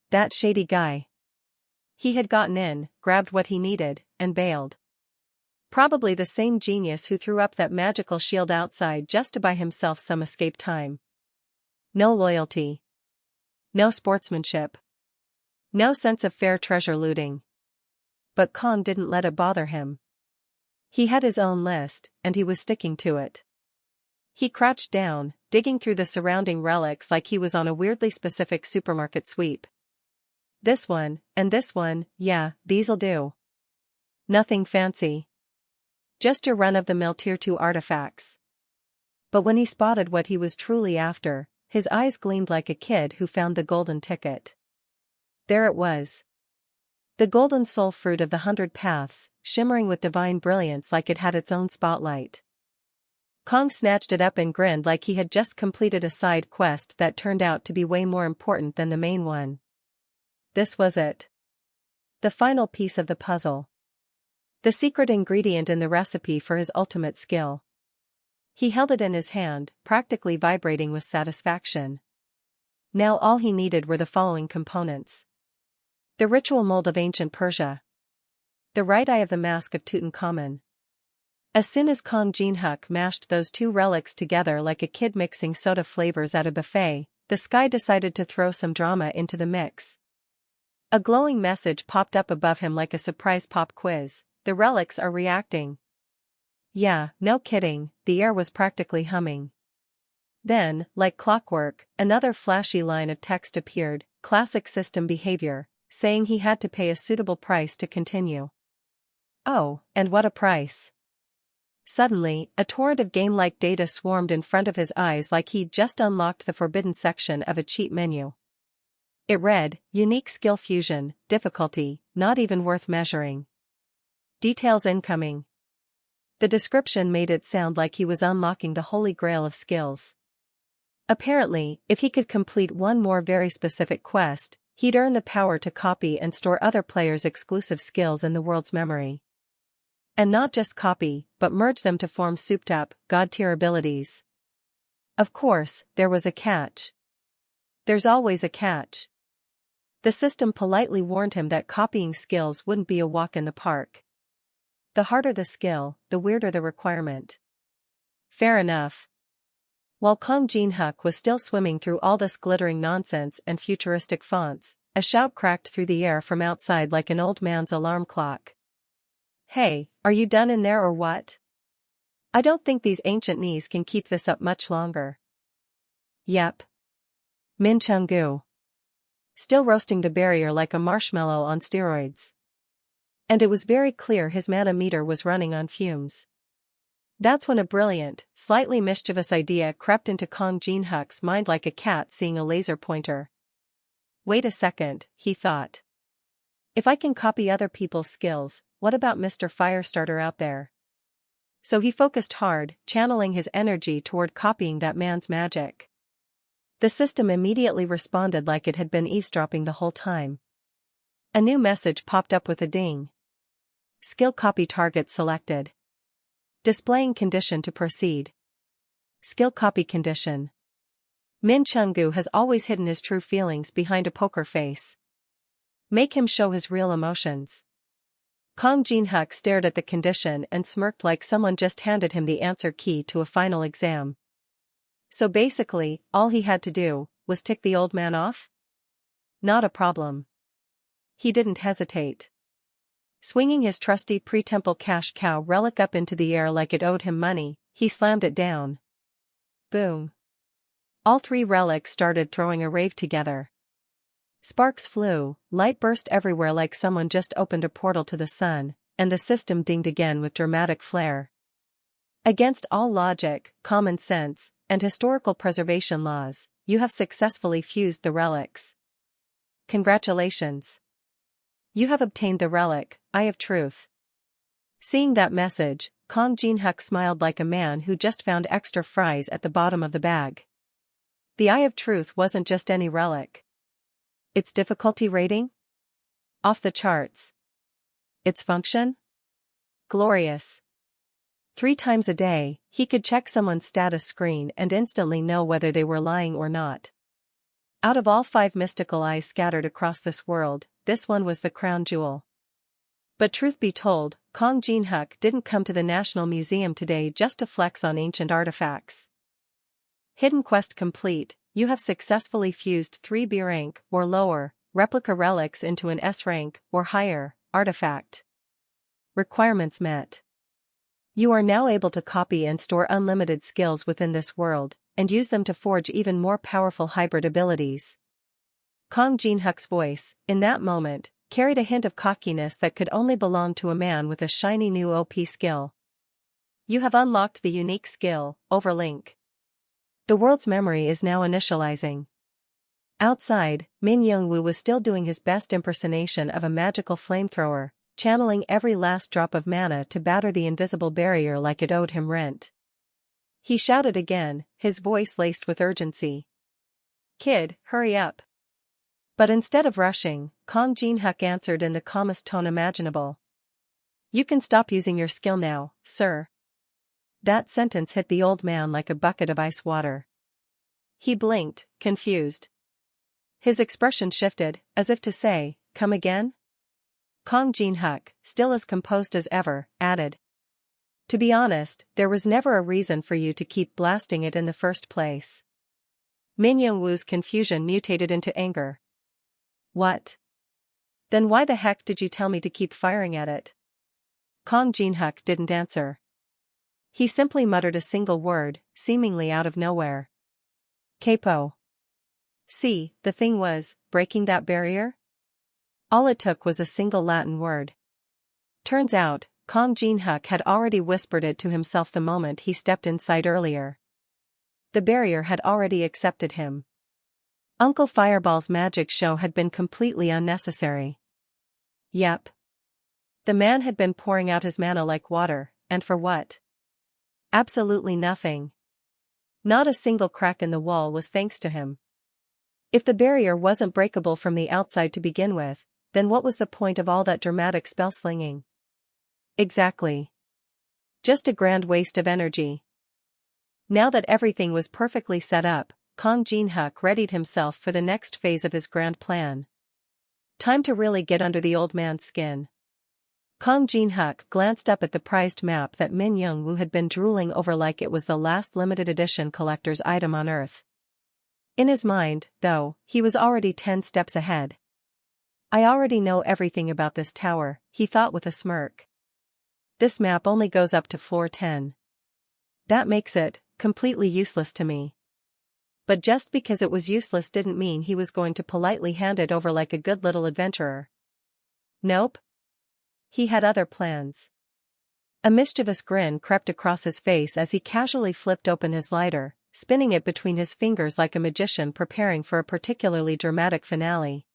That shady guy. He had gotten in, grabbed what he needed, and bailed. Probably the same genius who threw up that magical shield outside just to buy himself some escape time. No loyalty. No sportsmanship. No sense of fair treasure looting. But Kong didn't let it bother him. He had his own list, and he was sticking to it. He crouched down, digging through the surrounding relics like he was on a weirdly specific supermarket sweep. This one, and this one, yeah, these'll do. Nothing fancy. Just your run-of-the-mill Tier 2 artifacts. But when he spotted what he was truly after, his eyes gleamed like a kid who found the golden ticket. There it was. The golden soul fruit of the 100 paths, shimmering with divine brilliance like it had its own spotlight. Kong snatched it up and grinned like he had just completed a side quest that turned out to be way more important than the main one. This was it. The final piece of the puzzle. The secret ingredient in the recipe for his ultimate skill. He held it in his hand, practically vibrating with satisfaction. Now all he needed were the following components. The ritual mold of ancient Persia. The right eye of the mask of Tutankhamun. As soon as Kong Jinhuk mashed those two relics together like a kid mixing soda flavors at a buffet, the sky decided to throw some drama into the mix. A glowing message popped up above him like a surprise pop quiz. The relics are reacting. Yeah, no kidding, the air was practically humming. Then, like clockwork, another flashy line of text appeared, classic system behavior, saying he had to pay a suitable price to continue. Oh, and what a price. Suddenly, a torrent of game-like data swarmed in front of his eyes like he'd just unlocked the forbidden section of a cheat menu. It read, Unique Skill Fusion, Difficulty, Not Even Worth Measuring. Details incoming. The description made it sound like he was unlocking the holy grail of skills. Apparently, if he could complete one more very specific quest, he'd earn the power to copy and store other players' exclusive skills in the world's memory. And not just copy, but merge them to form souped-up, god-tier abilities. Of course, there was a catch. There's always a catch. The system politely warned him that copying skills wouldn't be a walk in the park. The harder the skill, the weirder the requirement. Fair enough. While Kong Jinhuk was still swimming through all this glittering nonsense and futuristic fonts, a shout cracked through the air from outside like an old man's alarm clock. Hey, are you done in there or what? I don't think these ancient knees can keep this up much longer. Yep. Min Chung-gu. Still roasting the barrier like a marshmallow on steroids. And it was very clear his mana meter was running on fumes. That's when a brilliant, slightly mischievous idea crept into Kong Jin-hyuk's mind like a cat seeing a laser pointer. Wait a second, he thought. If I can copy other people's skills, what about Mr. Firestarter out there? So he focused hard, channeling his energy toward copying that man's magic. The system immediately responded like it had been eavesdropping the whole time. A new message popped up with a ding. Skill copy target selected. Displaying condition to proceed. Skill copy condition. Min Chung-gu has always hidden his true feelings behind a poker face. Make him show his real emotions. Kong Jin-hyuk stared at the condition and smirked like someone just handed him the answer key to a final exam. So basically, all he had to do was tick the old man off? Not a problem. He didn't hesitate. Swinging his trusty pre-temple cash cow relic up into the air like it owed him money, he slammed it down. Boom. All three relics started throwing a rave together. Sparks flew, light burst everywhere like someone just opened a portal to the sun, and the system dinged again with dramatic flair. Against all logic, common sense, and historical preservation laws, you have successfully fused the relics. Congratulations. You have obtained the relic, Eye of Truth. Seeing that message, Kong Jin-hyuk smiled like a man who just found extra fries at the bottom of the bag. The Eye of Truth wasn't just any relic. Its difficulty rating? Off the charts. Its function? Glorious. 3 times a day, he could check someone's status screen and instantly know whether they were lying or not. Out of all 5 mystical eyes scattered across this world, this one was the crown jewel. But truth be told, Kong Jin-hyuk didn't come to the National Museum today just to flex on ancient artifacts. Hidden quest complete, you have successfully fused 3 B rank or lower replica relics into an S rank or higher artifact. Requirements met. You are now able to copy and store unlimited skills within this world, and use them to forge even more powerful hybrid abilities. Kong Jin-hyuk's voice, in that moment, carried a hint of cockiness that could only belong to a man with a shiny new OP skill. You have unlocked the unique skill, Overlink. The world's memory is now initializing. Outside, Min Young-woo was still doing his best impersonation of a magical flamethrower, channeling every last drop of mana to batter the invisible barrier like it owed him rent. He shouted again, his voice laced with urgency. Kid, hurry up. But instead of rushing, Kong Jin-hyuk answered in the calmest tone imaginable. You can stop using your skill now, sir. That sentence hit the old man like a bucket of ice water. He blinked, confused. His expression shifted, as if to say, come again? Kong Jin-hyuk, still as composed as ever, added. To be honest, there was never a reason for you to keep blasting it in the first place. Min Young-woo's confusion mutated into anger. What? Then why the heck did you tell me to keep firing at it? Kong Jin-hyuk didn't answer. He simply muttered a single word, seemingly out of nowhere. Capo. See, the thing was, breaking that barrier? All it took was a single Latin word. Turns out, Kong Jin-hyuk had already whispered it to himself the moment he stepped inside earlier. The barrier had already accepted him. Uncle Fireball's magic show had been completely unnecessary. Yep. The man had been pouring out his mana like water, and for what? Absolutely nothing. Not a single crack in the wall was thanks to him. If the barrier wasn't breakable from the outside to begin with, then what was the point of all that dramatic spell slinging? Exactly. Just a grand waste of energy. Now that everything was perfectly set up, Kong Jin-hyuk readied himself for the next phase of his grand plan. Time to really get under the old man's skin. Kong Jin-hyuk glanced up at the prized map that Min Young-woo had been drooling over like it was the last limited edition collector's item on Earth. In his mind, though, he was already 10 steps ahead. I already know everything about this tower, he thought with a smirk. This map only goes up to floor 10. That makes it completely useless to me. But just because it was useless didn't mean he was going to politely hand it over like a good little adventurer. Nope. He had other plans. A mischievous grin crept across his face as he casually flipped open his lighter, spinning it between his fingers like a magician preparing for a particularly dramatic finale.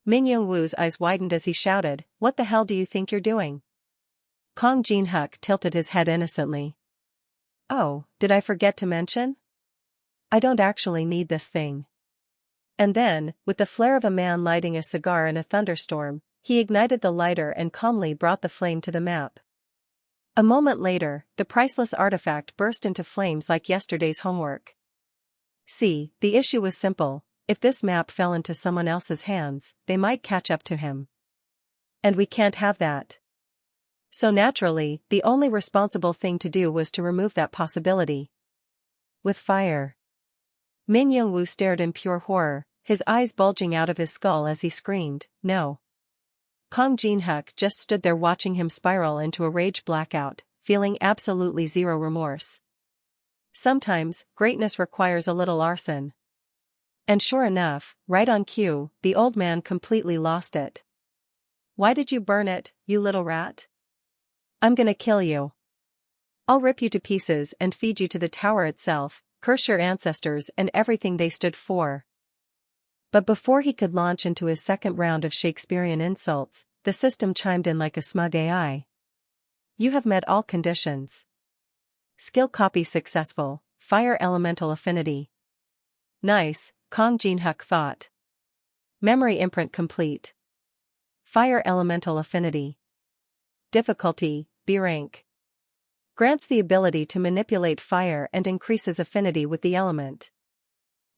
Min Young-woo's eyes widened as he shouted, "What the hell do you think you're doing?" Kong Jin-hyuk tilted his head innocently. "Oh, did I forget to mention? I don't actually need this thing." And then, with the flair of a man lighting a cigar in a thunderstorm, he ignited the lighter and calmly brought the flame to the map. A moment later, the priceless artifact burst into flames like yesterday's homework. See, the issue was simple: if this map fell into someone else's hands, they might catch up to him. And we can't have that. So naturally, the only responsible thing to do was to remove that possibility. With fire. Min Young-woo stared in pure horror, his eyes bulging out of his skull as he screamed, "No." Kong Jin-hyuk just stood there watching him spiral into a rage blackout, feeling absolutely zero remorse. Sometimes, greatness requires a little arson. And sure enough, right on cue, the old man completely lost it. "Why did you burn it, you little rat? I'm gonna kill you. I'll rip you to pieces and feed you to the tower itself, curse your ancestors and everything they stood for." But before he could launch into his second round of Shakespearean insults, the system chimed in like a smug AI. "You have met all conditions. Skill copy successful, fire elemental affinity." Nice, Kong Jin-hyuk thought. Memory imprint complete. Fire elemental affinity. Difficulty, B rank. Grants the ability to manipulate fire and increases affinity with the element.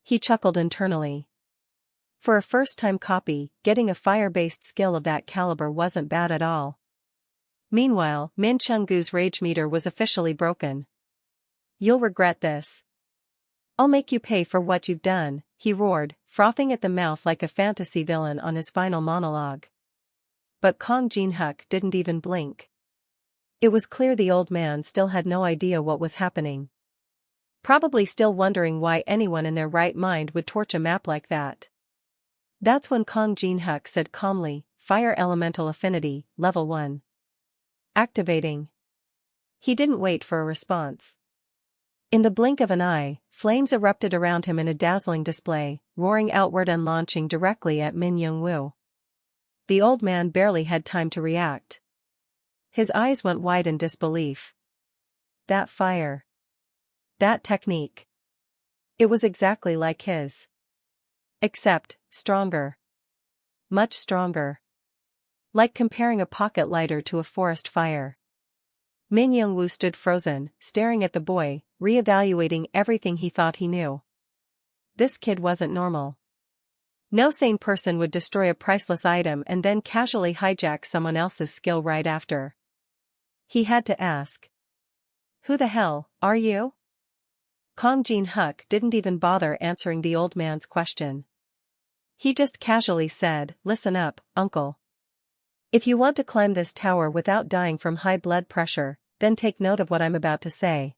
He chuckled internally. For a first-time copy, getting a fire-based skill of that caliber wasn't bad at all. Meanwhile, Min Chung-gu's rage meter was officially broken. "You'll regret this. I'll make you pay for what you've done," he roared, frothing at the mouth like a fantasy villain on his final monologue. But Kong Jin-hyuk didn't even blink. It was clear the old man still had no idea what was happening. Probably still wondering why anyone in their right mind would torch a map like that. That's when Kong Jin-hyuk said calmly, "Fire elemental affinity, level 1. Activating." He didn't wait for a response. In the blink of an eye, flames erupted around him in a dazzling display, roaring outward and launching directly at Min Young-woo. The old man barely had time to react. His eyes went wide in disbelief. That fire. That technique. It was exactly like his. Except, stronger. Much stronger. Like comparing a pocket lighter to a forest fire. Min Young-woo stood frozen, staring at the boy, reevaluating everything he thought he knew. This kid wasn't normal. No sane person would destroy a priceless item and then casually hijack someone else's skill right after. He had to ask. "Who the hell are you?" Kong Jin-hyuk didn't even bother answering the old man's question. He just casually said, "Listen up, uncle. If you want to climb this tower without dying from high blood pressure, then take note of what I'm about to say."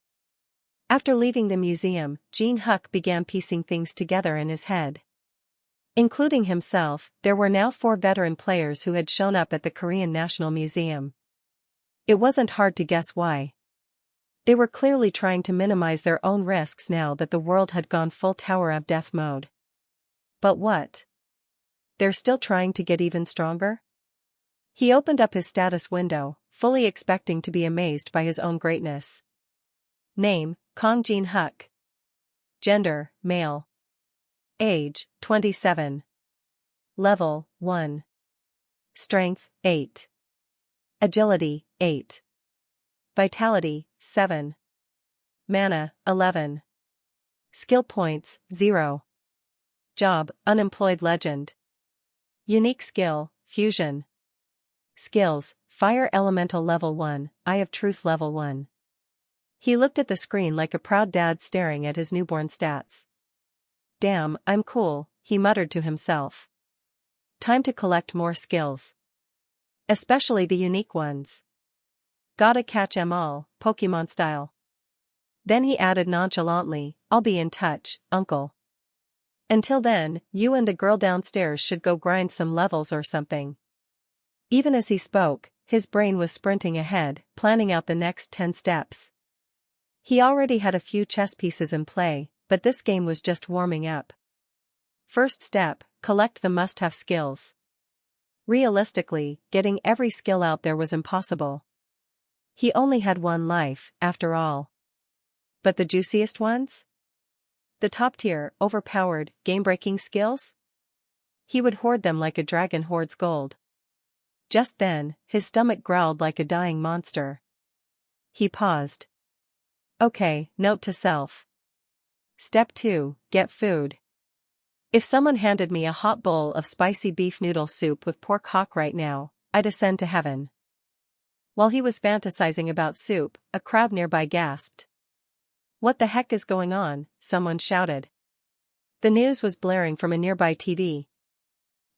After leaving the museum, Jin-hyuk began piecing things together in his head. Including himself, there were now 4 veteran players who had shown up at the Korean National Museum. It wasn't hard to guess why. They were clearly trying to minimize their own risks now that the world had gone full Tower of Death mode. But what? They're still trying to get even stronger? He opened up his status window, fully expecting to be amazed by his own greatness. Name, Kong Jin-hyuk. Gender, male. Age, 27. Level, 1. Strength, 8. Agility, 8. Vitality, 7. Mana, 11. Skill points, 0. Job, unemployed legend. Unique skill, fusion. Skills, Fire Elemental Level 1, Eye of Truth Level 1. He looked at the screen like a proud dad staring at his newborn stats. "Damn, I'm cool," he muttered to himself. "Time to collect more skills. Especially the unique ones. Gotta catch 'em all, Pokemon style." Then he added nonchalantly, I'll be in touch, uncle. Until then, you and the girl downstairs should go grind some levels or something. Even as he spoke, his brain was sprinting ahead, planning out the next 10 steps. He already had a few chess pieces in play, but this game was just warming up. First step, collect the must-have skills. Realistically, getting every skill out there was impossible. He only had one life, after all. But the juiciest ones? The top-tier, overpowered, game-breaking skills? He would hoard them like a dragon hoards gold. Just then, his stomach growled like a dying monster. He paused. Okay, note to self. Step 2, get food. If someone handed me a hot bowl of spicy beef noodle soup with pork hock right now, I'd ascend to heaven. While he was fantasizing about soup, a crowd nearby gasped. What the heck is going on? Someone shouted. The news was blaring from a nearby TV.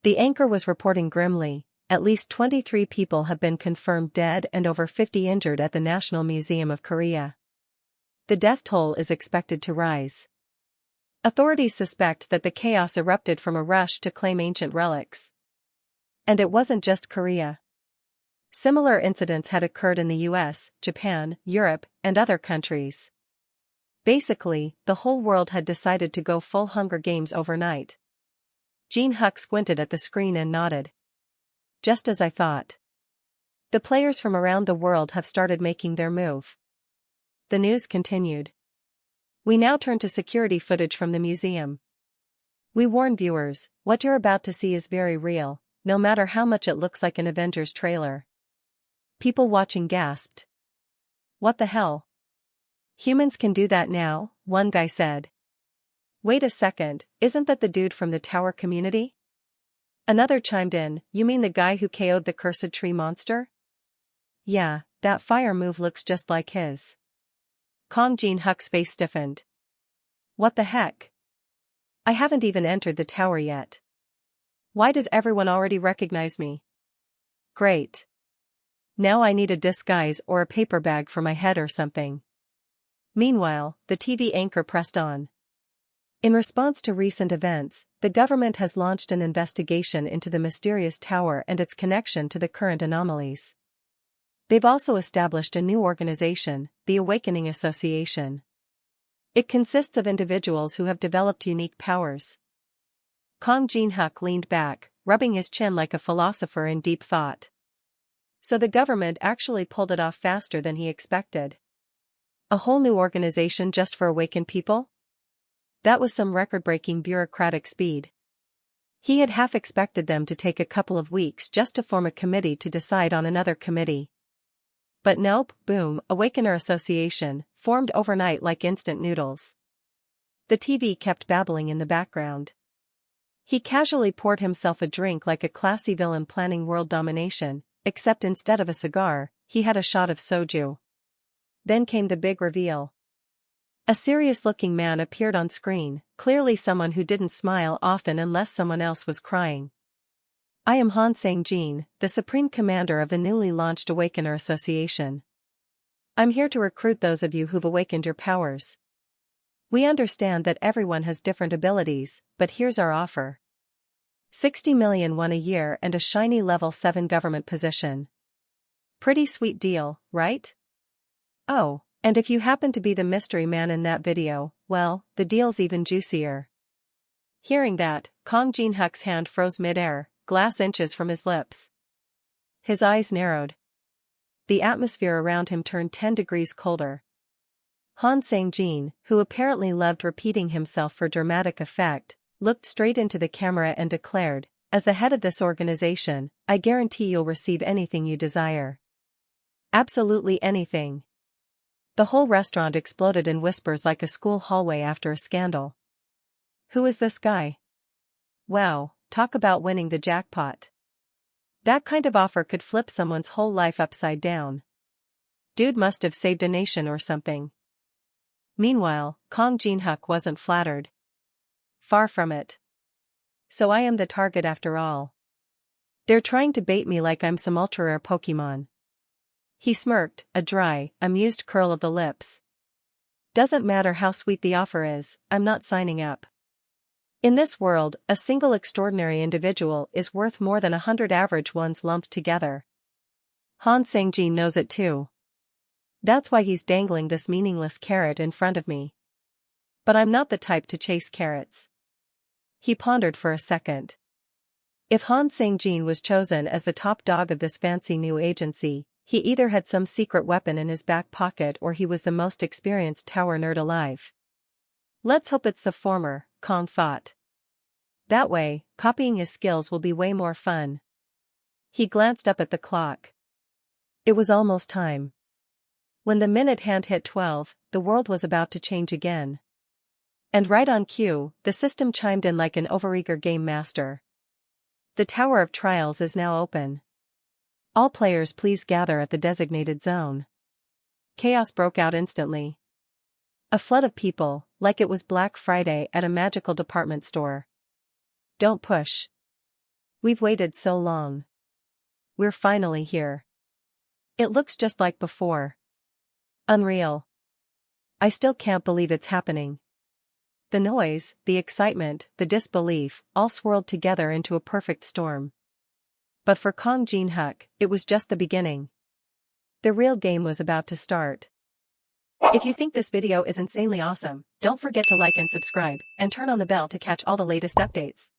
The anchor was reporting grimly, at least 23 people have been confirmed dead and over 50 injured at the National Museum of Korea. The death toll is expected to rise. Authorities suspect that the chaos erupted from a rush to claim ancient relics. And it wasn't just Korea. Similar incidents had occurred in the US, Japan, Europe, and other countries. Basically, the whole world had decided to go full Hunger Games overnight. Jin Hyuk squinted at the screen and nodded. Just as I thought. The players from around the world have started making their move. The news continued. We now turn to security footage from the museum. We warn viewers, what you're about to see is very real, no matter how much it looks like an Avengers trailer. People watching gasped. What the hell? Humans can do that now, one guy said. Wait a second, isn't that the dude from the tower community? Another chimed in, you mean the guy who KO'd the cursed tree monster? Yeah, that fire move looks just like his. Kong Jin Hyuk's face stiffened. What the heck? I haven't even entered the tower yet. Why does everyone already recognize me? Great. Now I need a disguise or a paper bag for my head or something. Meanwhile, the TV anchor pressed on. In response to recent events, the government has launched an investigation into the mysterious tower and its connection to the current anomalies. They've also established a new organization, the Awakening Association. It consists of individuals who have developed unique powers. Kong Jin Hyuk leaned back, rubbing his chin like a philosopher in deep thought. So the government actually pulled it off faster than he expected. A whole new organization just for awakened people? That was some record-breaking bureaucratic speed. He had half expected them to take a couple of weeks just to form a committee to decide on another committee. But nope, boom, Awakener Association, formed overnight like instant noodles. The TV kept babbling in the background. He casually poured himself a drink like a classy villain planning world domination, except instead of a cigar, he had a shot of soju. Then came the big reveal. A serious-looking man appeared on screen, clearly someone who didn't smile often unless someone else was crying. I am Han Sang-jin, the Supreme Commander of the newly launched Awakener Association. I'm here to recruit those of you who've awakened your powers. We understand that everyone has different abilities, but here's our offer. 60 million won a year and a shiny level 7 government position. Pretty sweet deal, right? Oh, and if you happen to be the mystery man in that video, well, the deal's even juicier. Hearing that, Kong Jin Hyuk's hand froze mid-air, glass inches from his lips. His eyes narrowed. The atmosphere around him turned 10 degrees colder. Han Sang-jin, who apparently loved repeating himself for dramatic effect, looked straight into the camera and declared, as the head of this organization, I guarantee you'll receive anything you desire. Absolutely anything. The whole restaurant exploded in whispers like a school hallway after a scandal. Who is this guy? Wow, talk about winning the jackpot. That kind of offer could flip someone's whole life upside down. Dude must have saved a nation or something. Meanwhile, Kong Jin Hyuk wasn't flattered. Far from it. So I am the target after all. They're trying to bait me like I'm some ultra-rare Pokemon. He smirked, a dry, amused curl of the lips. Doesn't matter how sweet the offer is, I'm not signing up. In this world, a single extraordinary individual is worth more than 100 average ones lumped together. Han Sang-jin knows it too. That's why he's dangling this meaningless carrot in front of me. But I'm not the type to chase carrots. He pondered for a second. If Han Sang-jin was chosen as the top dog of this fancy new agency, he either had some secret weapon in his back pocket or he was the most experienced tower nerd alive. Let's hope it's the former, Kong thought. That way, copying his skills will be way more fun. He glanced up at the clock. It was almost time. When the minute hand hit 12, the world was about to change again. And right on cue, the system chimed in like an overeager game master. The Tower of Trials is now open. All players please gather at the designated zone. Chaos broke out instantly. A flood of people, like it was Black Friday at a magical department store. Don't push. We've waited so long. We're finally here. It looks just like before. Unreal. I still can't believe it's happening. The noise, the excitement, the disbelief, all swirled together into a perfect storm. But for Kong Jin-hyuk, it was just the beginning. The real game was about to start. If you think this video is insanely awesome, don't forget to like and subscribe, and turn on the bell to catch all the latest updates.